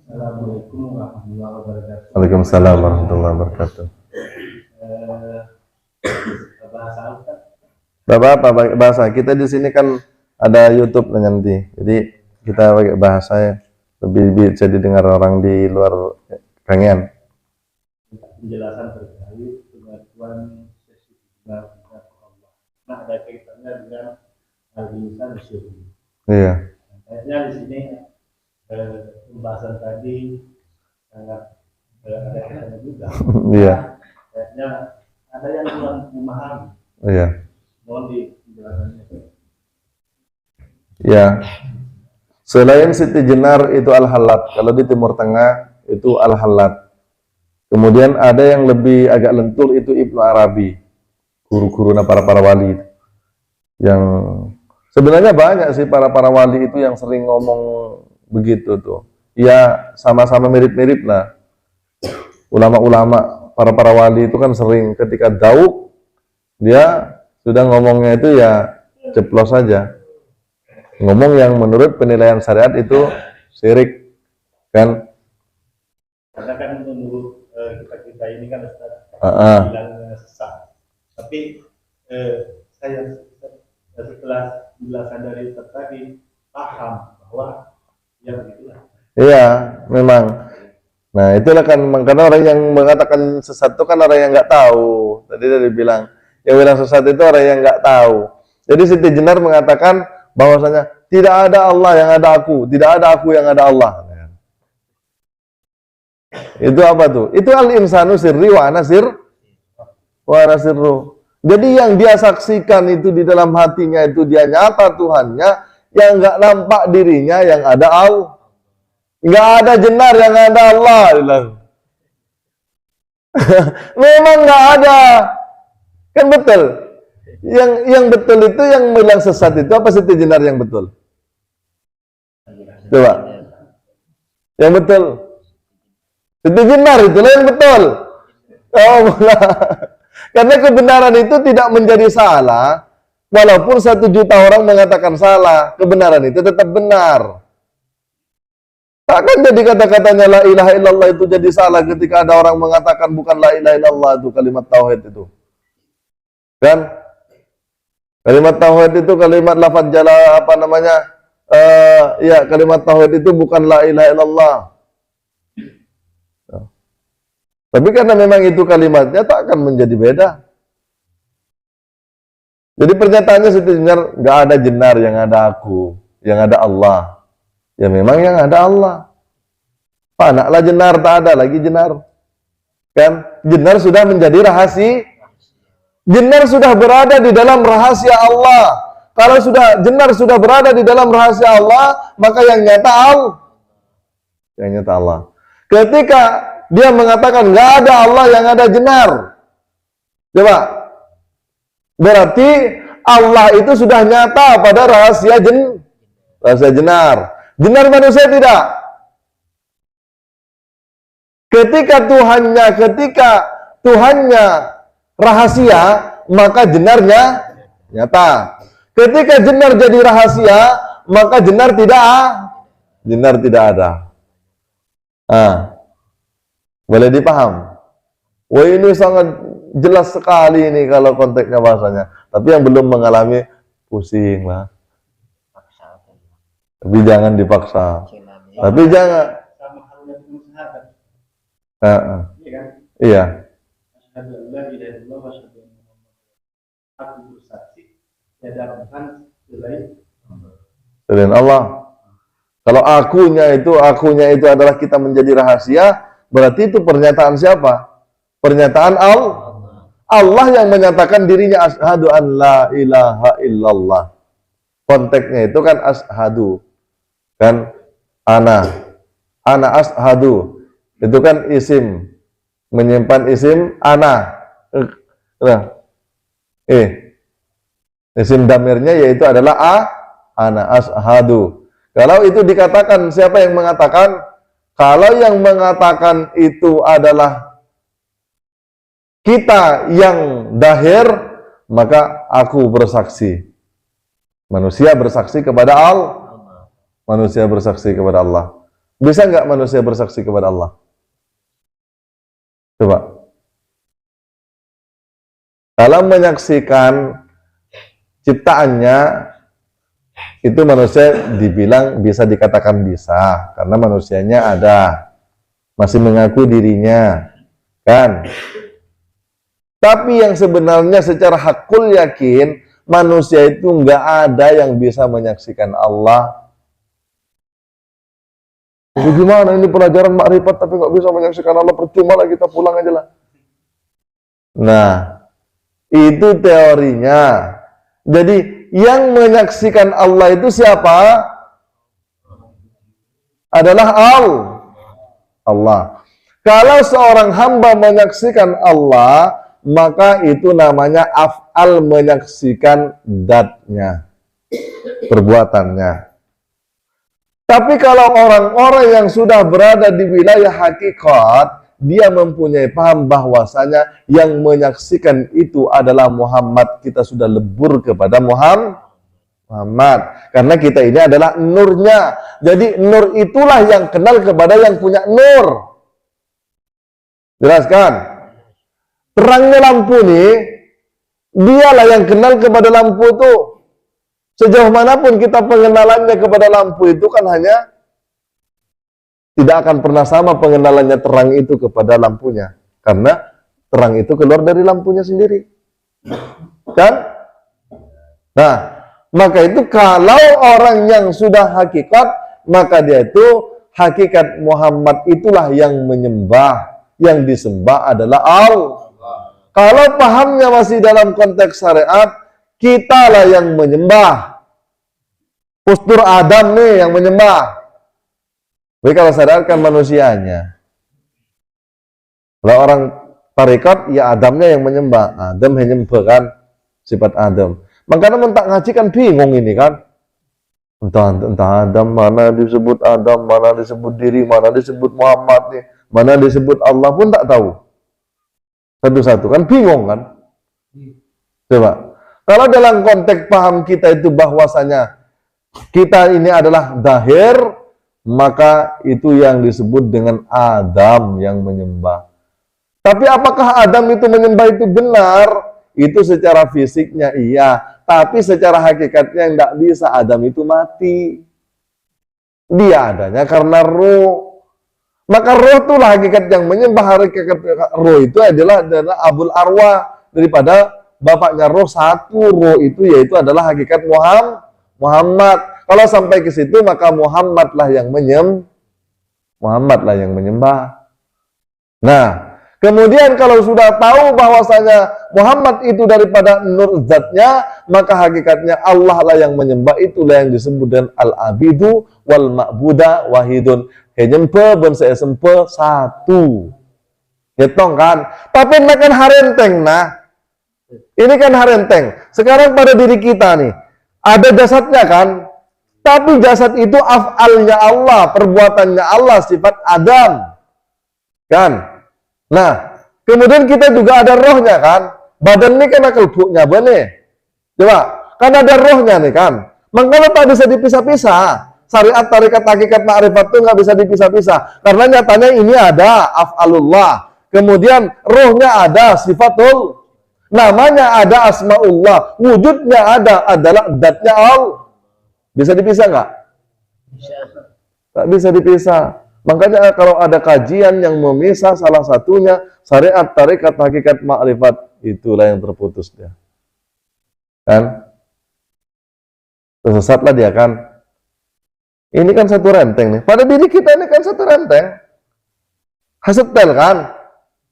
Speaker 3: Assalamualaikum warahmatullahi wabarakatuh.
Speaker 2: Waalaikumsalam warahmatullahi wabarakatuh.
Speaker 3: Bahasa Ustaz.
Speaker 2: Bapak, bahasa kita di sini kan ada YouTube nanti, jadi kita pakai bahasa ya, lebih bisa didengar orang di luar Kangean.
Speaker 3: Penjelasan terkait pengakuan sesi Allah. Nah, ada kaitannya dengan al-insan syukur.
Speaker 2: Iya.
Speaker 3: Kayaknya di sini pembahasan tadi sangat ada kaitannya juga.
Speaker 2: Iya.
Speaker 3: Kayaknya ada yang kurang memahami.
Speaker 2: Iya.
Speaker 3: Mohon dijelaskannya.
Speaker 2: Ya. Selain Siti Jenar itu Al-Hallat, kalau di Timur Tengah itu Al-Hallat. Kemudian ada yang lebih agak lentur itu Ibnu Arabi, guru-guru para wali. Yang sebenarnya banyak sih para wali itu yang sering ngomong begitu tuh. Ya sama-sama mirip-mirip lah. Ulama-ulama para wali itu kan sering ketika dauk dia sudah ngomongnya itu ya ceplos saja. Ngomong yang menurut penilaian syariat itu syirik, kan?
Speaker 3: Karena kan menurut kita ini kan Ustaz bilang sesat. Tapi saya setelah penjelasan dari Ustaz tadi paham bahwa ya begitulah.
Speaker 2: Iya, memang. Nah, itulah kan karena orang yang mengatakan sesat itu kan orang yang nggak tahu. Tadi dia bilang, yang bilang sesat itu orang yang nggak tahu. Jadi Siti Jenar mengatakan bahwasanya tidak ada Allah yang ada aku, tidak ada aku yang ada Allah. Itu apa tuh? Itu al-insanu sirri wa ana sirru. Jadi yang dia saksikan itu di dalam hatinya itu dia nyata Tuhannya, yang nggak nampak dirinya yang ada Allah. Nggak ada Jenar yang ada Allah. Memang nggak ada. Kan betul. Yang betul itu yang bilang sesat itu apa Siti Jenar yang betul? Coba. Yang betul. Siti Jenar itulah yang betul. Oh, karena kebenaran itu tidak menjadi salah, walaupun 1 juta orang mengatakan salah, kebenaran itu tetap benar. Takkan jadi kata-katanya la ilaha illallah itu jadi salah ketika ada orang mengatakan bukan la ilaha illallah itu kalimat tauhid itu. Kan? Kalimat tauhid itu kalimat lafaz jala apa namanya? Ya kalimat tauhid itu bukan la ilaha illallah. Tapi karena memang itu kalimatnya tak akan menjadi beda. Jadi pernyataannya Siti Jenar, nggak ada Jenar yang ada aku, yang ada Allah. Ya memang yang ada Allah. Panaklah Jenar, tak ada lagi Jenar. Kan? Jenar sudah menjadi rahasia. Jenar sudah berada di dalam rahasia Allah. Kalau sudah Jenar sudah berada di dalam rahasia Allah, maka yang nyata Allah. Yang nyata Allah. Ketika dia mengatakan nggak ada Allah yang ada Jenar. Coba. Berarti Allah itu sudah nyata pada rahasia Jenar. Jenar manusia tidak. Ketika Tuhannya rahasia, maka Jenarnya nyata. Ketika Jenar jadi rahasia, maka Jenar tidak ada. Boleh dipaham? Wah ini sangat jelas sekali ini kalau konteksnya bahasanya. Tapi yang belum mengalami pusing lah. Tapi jangan dipaksa. Tapi jangan.
Speaker 3: Sama halnya dengan sahabat. Iya kan?
Speaker 2: Iya.
Speaker 3: Asyhadu an la ilaha illallah wa asyhadu anna Muhammadan aku bersaksi tiada Tuhan
Speaker 2: Selain Allah. Kalau akunya itu adalah kita menjadi rahasia, berarti itu pernyataan siapa? Pernyataan Allah. Allah yang menyatakan dirinya asyhadu an la ilaha illallah. Konteksnya itu kan asyhadu. Kan ana asyhadu. Itu kan isim. Menyimpan isim ana. Isim damirnya yaitu adalah ana asyhadu. Kalau itu dikatakan, siapa yang mengatakan? Kalau yang mengatakan itu adalah kita yang dahir, maka aku bersaksi. Manusia bersaksi kepada Allah. Manusia bersaksi kepada Allah. Bisa nggak manusia bersaksi kepada Allah? Coba. Kalau menyaksikan ciptaannya, itu manusia dibilang bisa dikatakan bisa, karena manusianya ada, masih mengaku dirinya, kan? Tapi yang sebenarnya secara hakul yakin, manusia itu nggak ada yang bisa menyaksikan Allah. Jadi gimana ini pelajaran makrifat tapi nggak bisa menyaksikan Allah, percuma lah kita pulang aja lah. Nah, itu teorinya. Jadi yang menyaksikan Allah itu siapa? Adalah Allah. Kalau seorang hamba menyaksikan Allah, maka itu namanya af'al, menyaksikan datnya, perbuatannya. Tapi kalau orang-orang yang sudah berada di wilayah hakikat, dia mempunyai paham bahwasanya yang menyaksikan itu adalah Muhammad. Kita sudah lebur kepada Muhammad. Karena kita ini adalah nurnya. Jadi nur itulah yang kenal kepada yang punya nur. Jelaskan? Terangnya lampu nih, dialah yang kenal kepada lampu itu. Sejauh manapun kita pengenalannya kepada lampu itu kan hanya tidak akan pernah sama pengenalannya terang itu kepada lampunya. Karena terang itu keluar dari lampunya sendiri. Kan? Nah, maka itu kalau orang yang sudah hakikat, maka dia itu hakikat Muhammad itulah yang menyembah. Yang disembah adalah Allah. Kalau pahamnya masih dalam konteks syariat, kitalah yang menyembah. Postur Adam nih yang menyembah. Tapi kalau syariat kan manusianya. Kalau orang tarekat, ya Adamnya yang menyembah. Adam hanya menyembahkan sifat Adam. Makanya mentak ngaji kan bingung ini kan. Entah Adam, mana disebut Adam, mana disebut diri, mana disebut Muhammad nih, mana disebut Allah pun tak tahu. Satu-satu kan bingung kan. Coba. Kalau dalam konteks paham kita itu bahwasanya kita ini adalah dahir, maka itu yang disebut dengan Adam yang menyembah. Tapi apakah Adam itu menyembah itu benar? Itu secara fisiknya iya, tapi secara hakikatnya tidak bisa. Adam itu mati. Dia adanya karena roh. Maka roh itulah hakikat yang menyembah. Hakikat roh itu adalah abul arwah, daripada bapaknya roh satu. Roh itu yaitu adalah hakikat Muhammad. Kalau sampai ke situ maka Muhammadlah yang menyembah. Nah, kemudian kalau sudah tahu bahwasanya Muhammad itu daripada nur zatnya, maka hakikatnya Allah lah yang menyembah. Itulah yang disebut dengan al-abidu wal ma'buda wahidun. Henyempe ben seesempe satu. Ngetong kan? Tapi ini kan harenteng nah. Ini kan harenteng. Sekarang pada diri kita nih, ada jasadnya kan? Tapi jasad itu af'alnya Allah, perbuatannya Allah, sifat Adam. Kan? Nah, kemudian kita juga ada rohnya kan? Badan ini kan kelbuknya benih. Coba, kan ada rohnya nih kan? Makanya tak bisa dipisah-pisah. Syariat, tarikat, hakikat, ma'rifat itu nggak bisa dipisah-pisah. Karena nyatanya ini ada af'alullah. Kemudian rohnya ada sifatul. Namanya ada asma'ullah. Wujudnya ada adalah datnya Allah. Bisa dipisah nggak? Tak bisa dipisah. Makanya kalau ada kajian yang memisah salah satunya, syariat, tarikat, hakikat, ma'rifat, itulah yang terputus dia. Kan? Tersesatlah dia kan. Ini kan satu renteng nih. Pada diri kita ini kan satu renteng. Hasetel kan?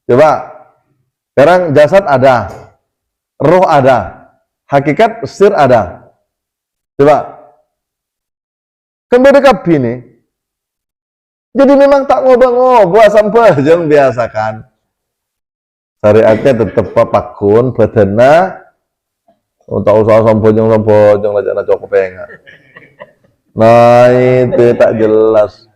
Speaker 2: Coba. Sekarang jasad ada. Roh ada. Hakikat sir ada. Coba. Kembali ke bini. Jadi memang tak ngobrol-ngobrol sampai jangan biasakan. Syariatnya tetap papakun, badana untuk usaha sampojong lajana cukup enggak. Nah itu tak jelas.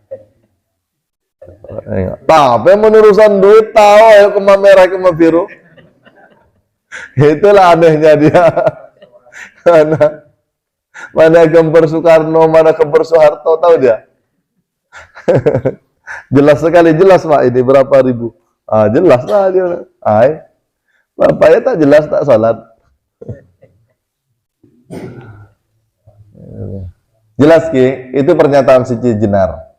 Speaker 2: Tapi menerusan duit tahu ya kema merah kema biru. Itulah anehnya dia. Mana gambar Soekarno, mana gambar Soeharto, tahu dia? Jelas sekali, jelas Pak, ini berapa ribu? Ah, jelas lah dia. Ay, bapaknya tak jelas, tak salat. Jelas Ki, itu pernyataan Siti Jenar.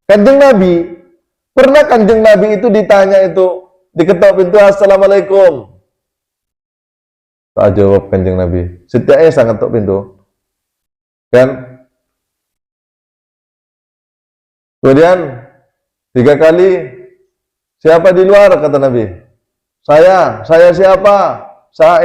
Speaker 2: Kanjeng Nabi, pernah Kanjeng Nabi itu ditanya itu, diketok pintu, Assalamualaikum. Tak jawab Kanjeng Nabi. Setiapnya sangat ketok pintu. Kan? Kemudian 3 kali, siapa di luar, kata Nabi? Saya siapa? Saya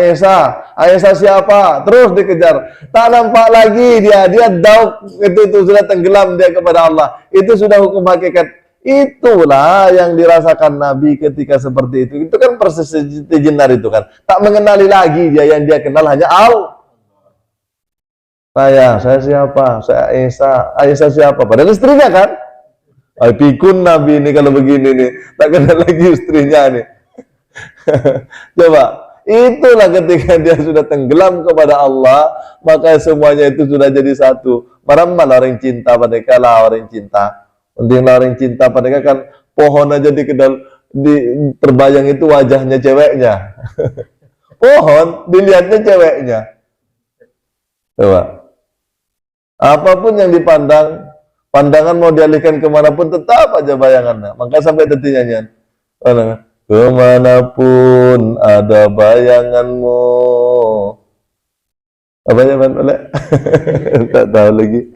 Speaker 2: Aisyah siapa? Terus dikejar. Tak nampak lagi dia dauk itu sudah tenggelam dia kepada Allah. Itu sudah hukum hakikat. Itulah yang dirasakan Nabi ketika seperti itu. Itu kan persis Siti Jenar itu kan. Tak mengenali lagi dia, yang dia kenal hanya Allah. Saya siapa? Saya Aisyah siapa? Padahal istrinya kan. Ay, pikun Nabi ini kalau begini nih. Tak kenal lagi istrinya nih. Coba. Itulah ketika dia sudah tenggelam kepada Allah, maka semuanya itu sudah jadi satu. Maramal orang cinta pada kala orang cinta. Penting orang cinta pada kan pohon aja terbayang itu wajahnya ceweknya. Pohon dilihatnya ceweknya. Coba. Apapun yang dipandang, pandangan mau dialihkan kemanapun tetap aja bayangannya. Maka sampai detik nyanyian. Kemanapun ada bayanganmu. Apa ya Bang? Tak tahu lagi.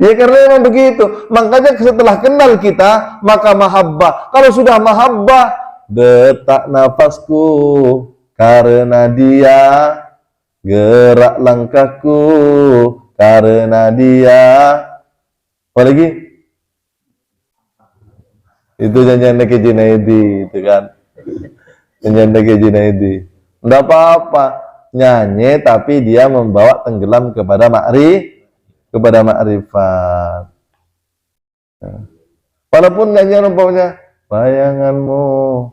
Speaker 2: Ya karena memang begitu. Makanya setelah kenal kita, maka mahabbah. Kalau sudah mahabbah, detak nafasku karena dia, gerak langkahku karena dia. Apa lagi? Itu nyanyian Neki Junaidi, itu kan. Nyanyian Neki Junaidi. Enggak apa-apa. Nyanyi tapi dia membawa tenggelam kepada ma'rifat. Walaupun nyanyian umpamanya bayanganmu,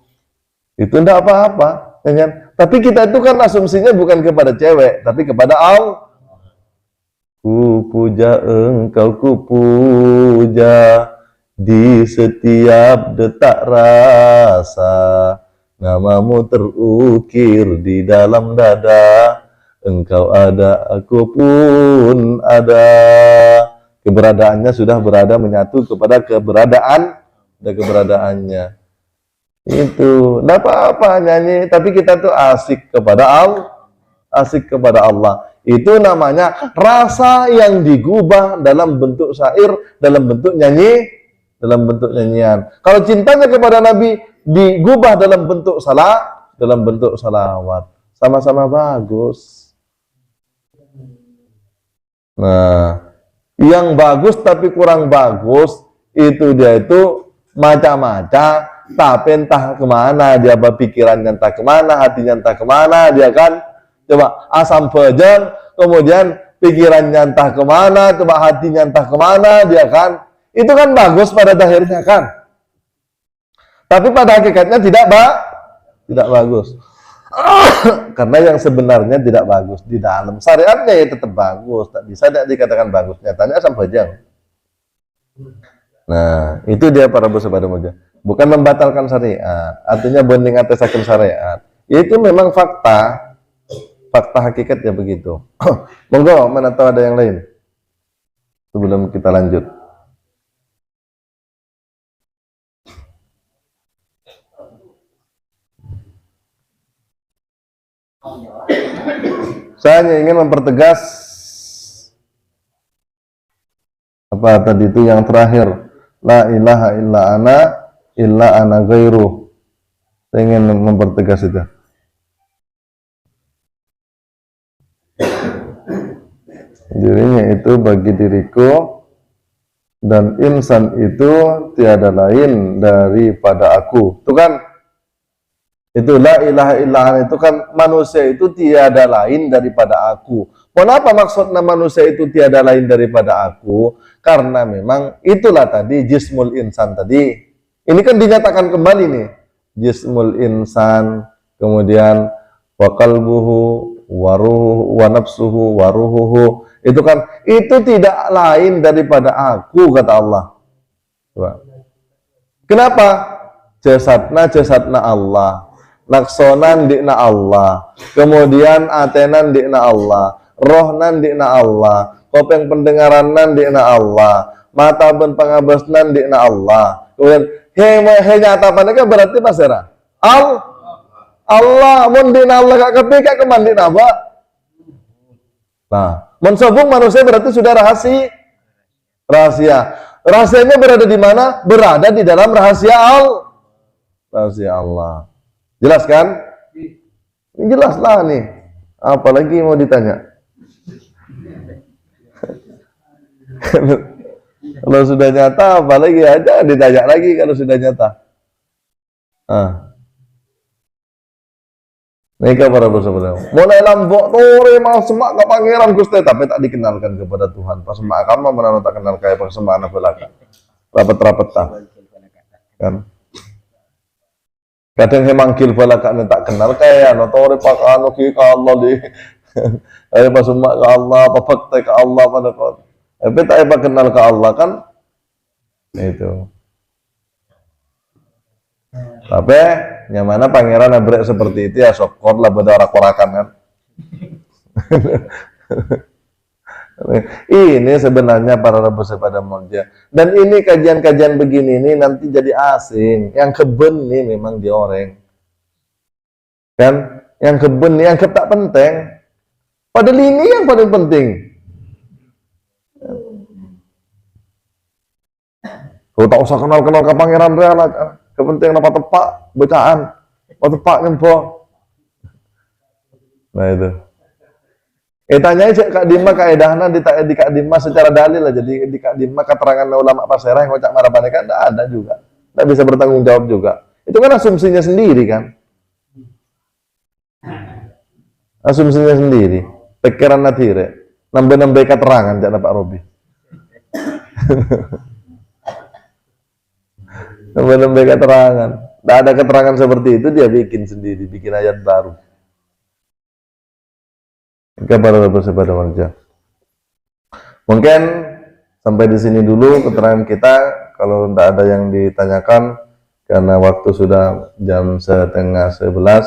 Speaker 2: itu enggak apa-apa nyanyian. Tapi kita itu kan asumsinya bukan kepada cewek, tapi kepada Allah. Ku puja engkau, ku puja di setiap detak rasa, namamu terukir di dalam dada. Engkau ada, aku pun ada. Keberadaannya sudah berada menyatu kepada keberadaannya. Itu, enggak apa-apa nyanyi, tapi kita tuh asik kepada Allah. Itu namanya rasa yang digubah dalam bentuk syair, dalam bentuk nyanyian. Kalau cintanya kepada Nabi digubah dalam bentuk salawat. Sama-sama bagus. Nah, yang bagus tapi kurang bagus, itu dia itu macam-macam, tapi entah kemana dia, pikirannya entah kemana, hatinya entah kemana dia kan. Coba asam pejang, kemudian pikirannya entah kemana, coba hatinya entah kemana dia kan. Itu kan bagus pada akhirnya kan. Tapi pada hakikatnya tidak bagus. Karena yang sebenarnya tidak bagus di dalam syariatnya ya tetap bagus, tak bisa tidak dikatakan bagus. Nyatanya asam pejang. Nah, itu dia para bersabda muja. Bukan membatalkan syariat, artinya banding atas hakim syariat. Itu memang fakta hakikatnya begitu. Monggo, mana tahu ada yang lain sebelum kita lanjut. Saya hanya ingin mempertegas apa tadi itu yang terakhir, la ilaha illa ana ghairu. Saya ingin mempertegas itu. Dirinya itu bagi diriku, dan insan itu tiada lain daripada aku. Itu kan, itu la ilaha illa ana itu kan manusia itu tiada lain daripada aku. Kenapa maksudnya manusia itu tiada lain daripada aku? Karena memang itulah tadi jismul insan tadi. Ini kan dinyatakan kembali nih. Jismul insan, kemudian wa qalbuhu, wa ruhu, wa nafsuhu, wa ruhuhu. Itu kan itu tidak lain daripada aku, kata Allah. Coba. Kenapa? Jasadna Allah. Laksonan dikna Allah. Kemudian atenan dikna Allah. Rohnan dikna Allah, kopeng pendengaran dikna Allah, mata ben pangabasnan dikna Allah. Kemudian he nyata panika berarti pasera. Allah mun dikna Allah kak ketika kemandi apa? Nah, mun sobung manusia berarti sudah rahasia. Rahasianya berada di mana? Berada di dalam rahasia Allah. Jelas kan? Jelas lah nih. Apalagi mau ditanya? Kalau sudah nyata, apalagi aja ditanya lagi kalau sudah nyata. Mereka para bersaudara. Mulai lambok tore mau semak ke pangeran Gusti tapi tak dikenalkan kepada Tuhan. Pas semak kamu menano tak kenal kayak persembahan belaka. Rapet-rapet tak. Kan? Kadang manggil belaka tak kenal kayak no tore pak anu ki ka Allah di. Ayo pas semak ke Allah, apa fakta ke Allah pada kau. Tapi tak apa kenal ke Allah kan? Itu. Tapi yang mana pangeran abrek seperti itu ya sokor lah pada korakan kan. Ini sebenarnya para rebus pada monja. Dan ini kajian-kajian begini ini nanti jadi asing. Yang keben nih memang dioreng. Kan? Yang keben nih yang tak penting. Padahal ini yang paling penting. Kau tak usah kenal-kenal ke pangeran real, kepentingan apa tepak bacaan, apa tepak nyempo. Nah itu. Tanya aja Kak Dima kaedahna di Kak Dima secara dalil lah. Jadi di Kak Dima keterangan ulama pasirah yang kocak marabane kan tidak ada juga, tidak bisa bertanggung jawab juga. Itu kan asumsinya sendiri kan, asumsinya sendiri. Pikiran natire, nambah keterangan jangan Pak Robi. Nambah keterangan. Tidak ada keterangan seperti itu, dia bikin sendiri, bikin ayat baru. Kabar bersepeda wajah. Mungkin sampai di sini dulu keterangan kita. Kalau tidak ada yang ditanyakan, karena waktu sudah jam 10:30,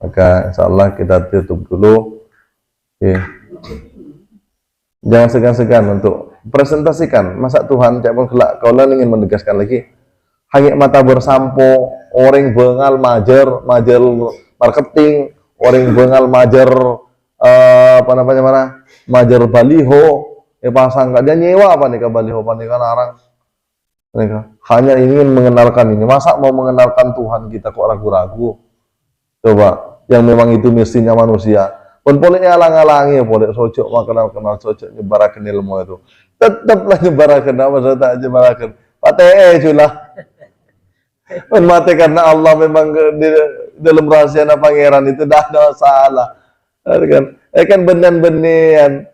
Speaker 2: maka insya Allah kita tutup dulu. Oke. Jangan segan-segan untuk presentasikan. Masa Tuhan cak pun kelak kaulan ingin menegaskan lagi. Hanya mata bersampo, orang bengal majer marketing, orang bengal majer majer baliho, pasang nggak dia nyewa apa nih ke baliho apa nih kan orang, hanya ingin mengenalkan ini. Masa mau mengenalkan Tuhan kita kok ragu-ragu? Coba, yang memang itu mestinya manusia. Pun boleh alang-alangi, boleh sojok kenal sojok nyebarakan ilmu itu. Tetaplah nyebarakan apa saya tak nyebarakan. Patee culah. Mati karena Allah memang di dalam rahasia pangeran itu dah ada salah. Kan benan-benian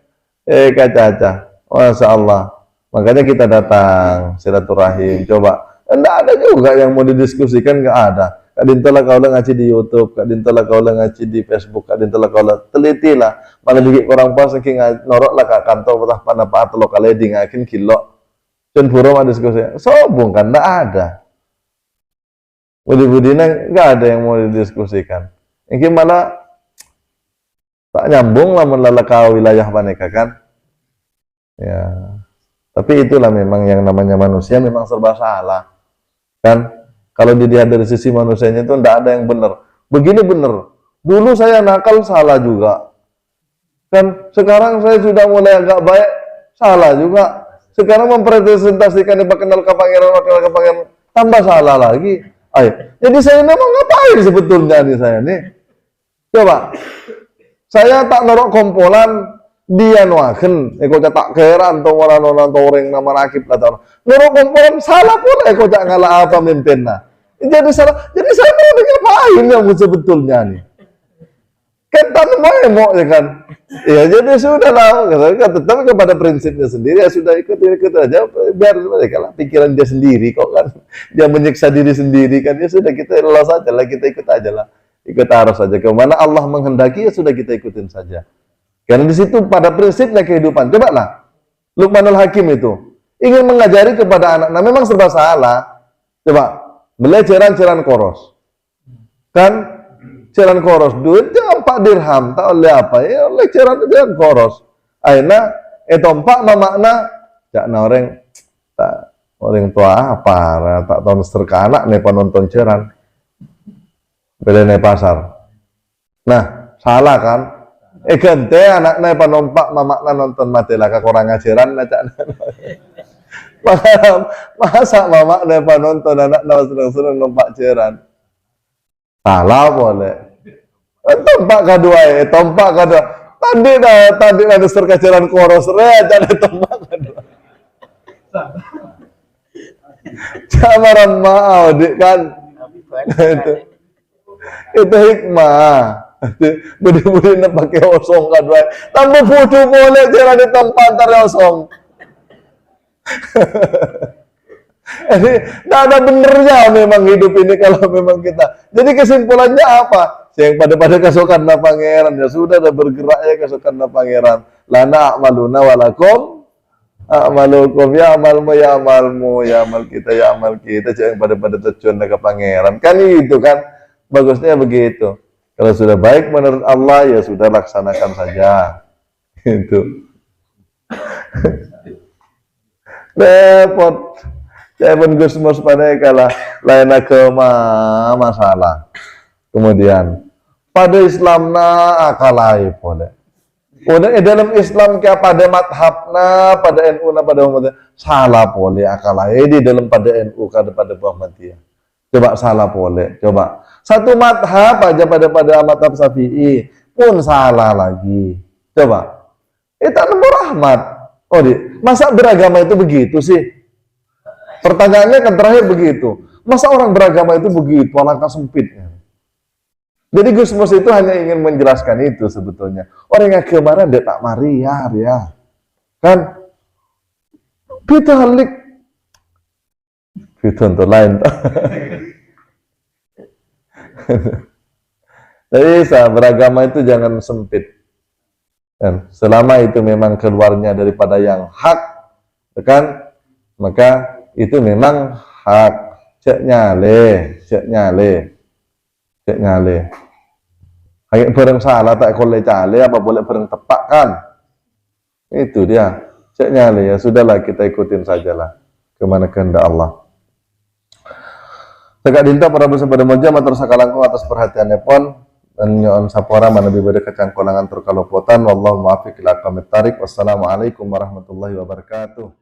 Speaker 2: kaca-kaca. Masya Allah. Makanya kita datang silaturahim. Coba. Enggak ada juga yang mau didiskusikan, enggak ada. Kadintolah kau ngaji di YouTube, kadintolah kau ngaji di Facebook, kadintolah kau telitilah. Mana bikin orang pas saking norok lah kak kantor betah pada paat lo kaledi ngakin kilo. Cun pura mah diskusi. Sobung kan enggak ada. Budi-budina enggak ada yang mau didiskusikan. Mungkin malah tak nyambung lah melalaka wilayah paneka kan. Ya. Tapi itulah memang yang namanya manusia memang serba salah. Kan? Kalau dilihat dari sisi manusianya itu tidak ada yang benar. Begini benar. Dulu saya nakal salah juga. Kan sekarang saya sudah mulai agak baik, salah juga. Sekarang mempresentasikan kenal ke pangeran, tambah salah lagi. Ayo. Jadi saya memang ngapain sebetulnya nih saya nih? Coba. Saya tak norok kompolan dia nuaken, tak keran to orang toreng nama rakib lah. Norok kompolan salah pula tak ngalah apa mimpinna. Jadi salah. Jadi saya mau ngapain yang sebetulnya nih? Kan tanam mau ya kan. Ya jadi sudah lah, tapi kepada prinsipnya sendiri ya sudah ikut aja, biar mereka lah pikiran dia sendiri kok kan. Dia menyiksa diri sendiri kan, ya sudah kita lolos aja lah, kita ikut aja lah. Ikut arus saja, kemana Allah menghendaki ya sudah kita ikutin saja. Karena di situ pada prinsipnya kehidupan. Coba lah, Luqmanul Hakim itu ingin mengajari kepada anak-anak, memang serba salah. Coba, beli ceran koros. Kan, ceran koros, duitnya 4 dirham, tak oleh apa, ya oleh ceran koros. Akhirnya, tompak makna, jakna orang tua apa, tak tahu serka anak nih penonton ceran. Beli nih pasar. Nah, salah kan? Gente anaknya penompak mamakna nonton mati lah kekurangan ajaran lah cak. Masa mamakna penonton anaknya seneng-seneng nompak ajaran. Salah boleh. Tompak kedua tompak kedua. Tadi ada serka ajaran koros jadi tompak kedua. Camaran mau dik kan. Itu hikmah. Budi-budi nak pakai osong kan, tambah bodoh boleh jangan di tempat antar osong. Jadi tidak ada benernya memang hidup ini kalau memang kita. Jadi kesimpulannya apa? Yang pada kesukaan na pangeran ya sudah ada bergerak ya kesukaan na pangeran. Lana a'maluna walakum a'malukum ya amalmu ya amalmu ya amal kita ya amal kita. Yang pada tujuan ke pangeran kan itu kan bagusnya begitu. Kalau sudah baik menurut Allah, ya sudah laksanakan saja. Itu. Repot. Saya pun Gusmus pada kalah lain agama masalah. Kemudian pada Islamna akalai boleh. Kemudian dalam Islam kia pada madhabna, pada NU na pada Muhammadiyah salah boleh akalai di dalam pada NU pada Muhammadiyah. Coba salah boleh, coba. Satu madhab aja pada madhab Syafi'i pun salah lagi. Coba. Itu nemu rahmat. Oh, masa beragama itu begitu sih? Pertanyaannya kan terakhir begitu. Masa orang beragama itu begitu, alangkah sempitnya. Jadi Gus Mus itu hanya ingin menjelaskan itu sebetulnya. Orang yang kemarin dia tak mariar ya. Kan? Bitalik. Itu untuk lain. Jadi beragama itu jangan sempit. Dan selama itu memang keluarnya daripada yang hak, kan? Maka itu memang hak. Cek nyale. Kayak bareng salah tak boleh cale, apa boleh bareng tepak kan? Itu dia. Cek nyale ya sudahlah kita ikutin sajalah kemana kehendak Allah. Tegak dinta para bersabda moja matur sakalangkung atas perhatiannya pon dan nyoon sapora manabi bade kacang kolangan terkalopotan wallahu muwaffiq ila aqwamit thariq. Wassalamualaikum warahmatullahi wabarakatuh.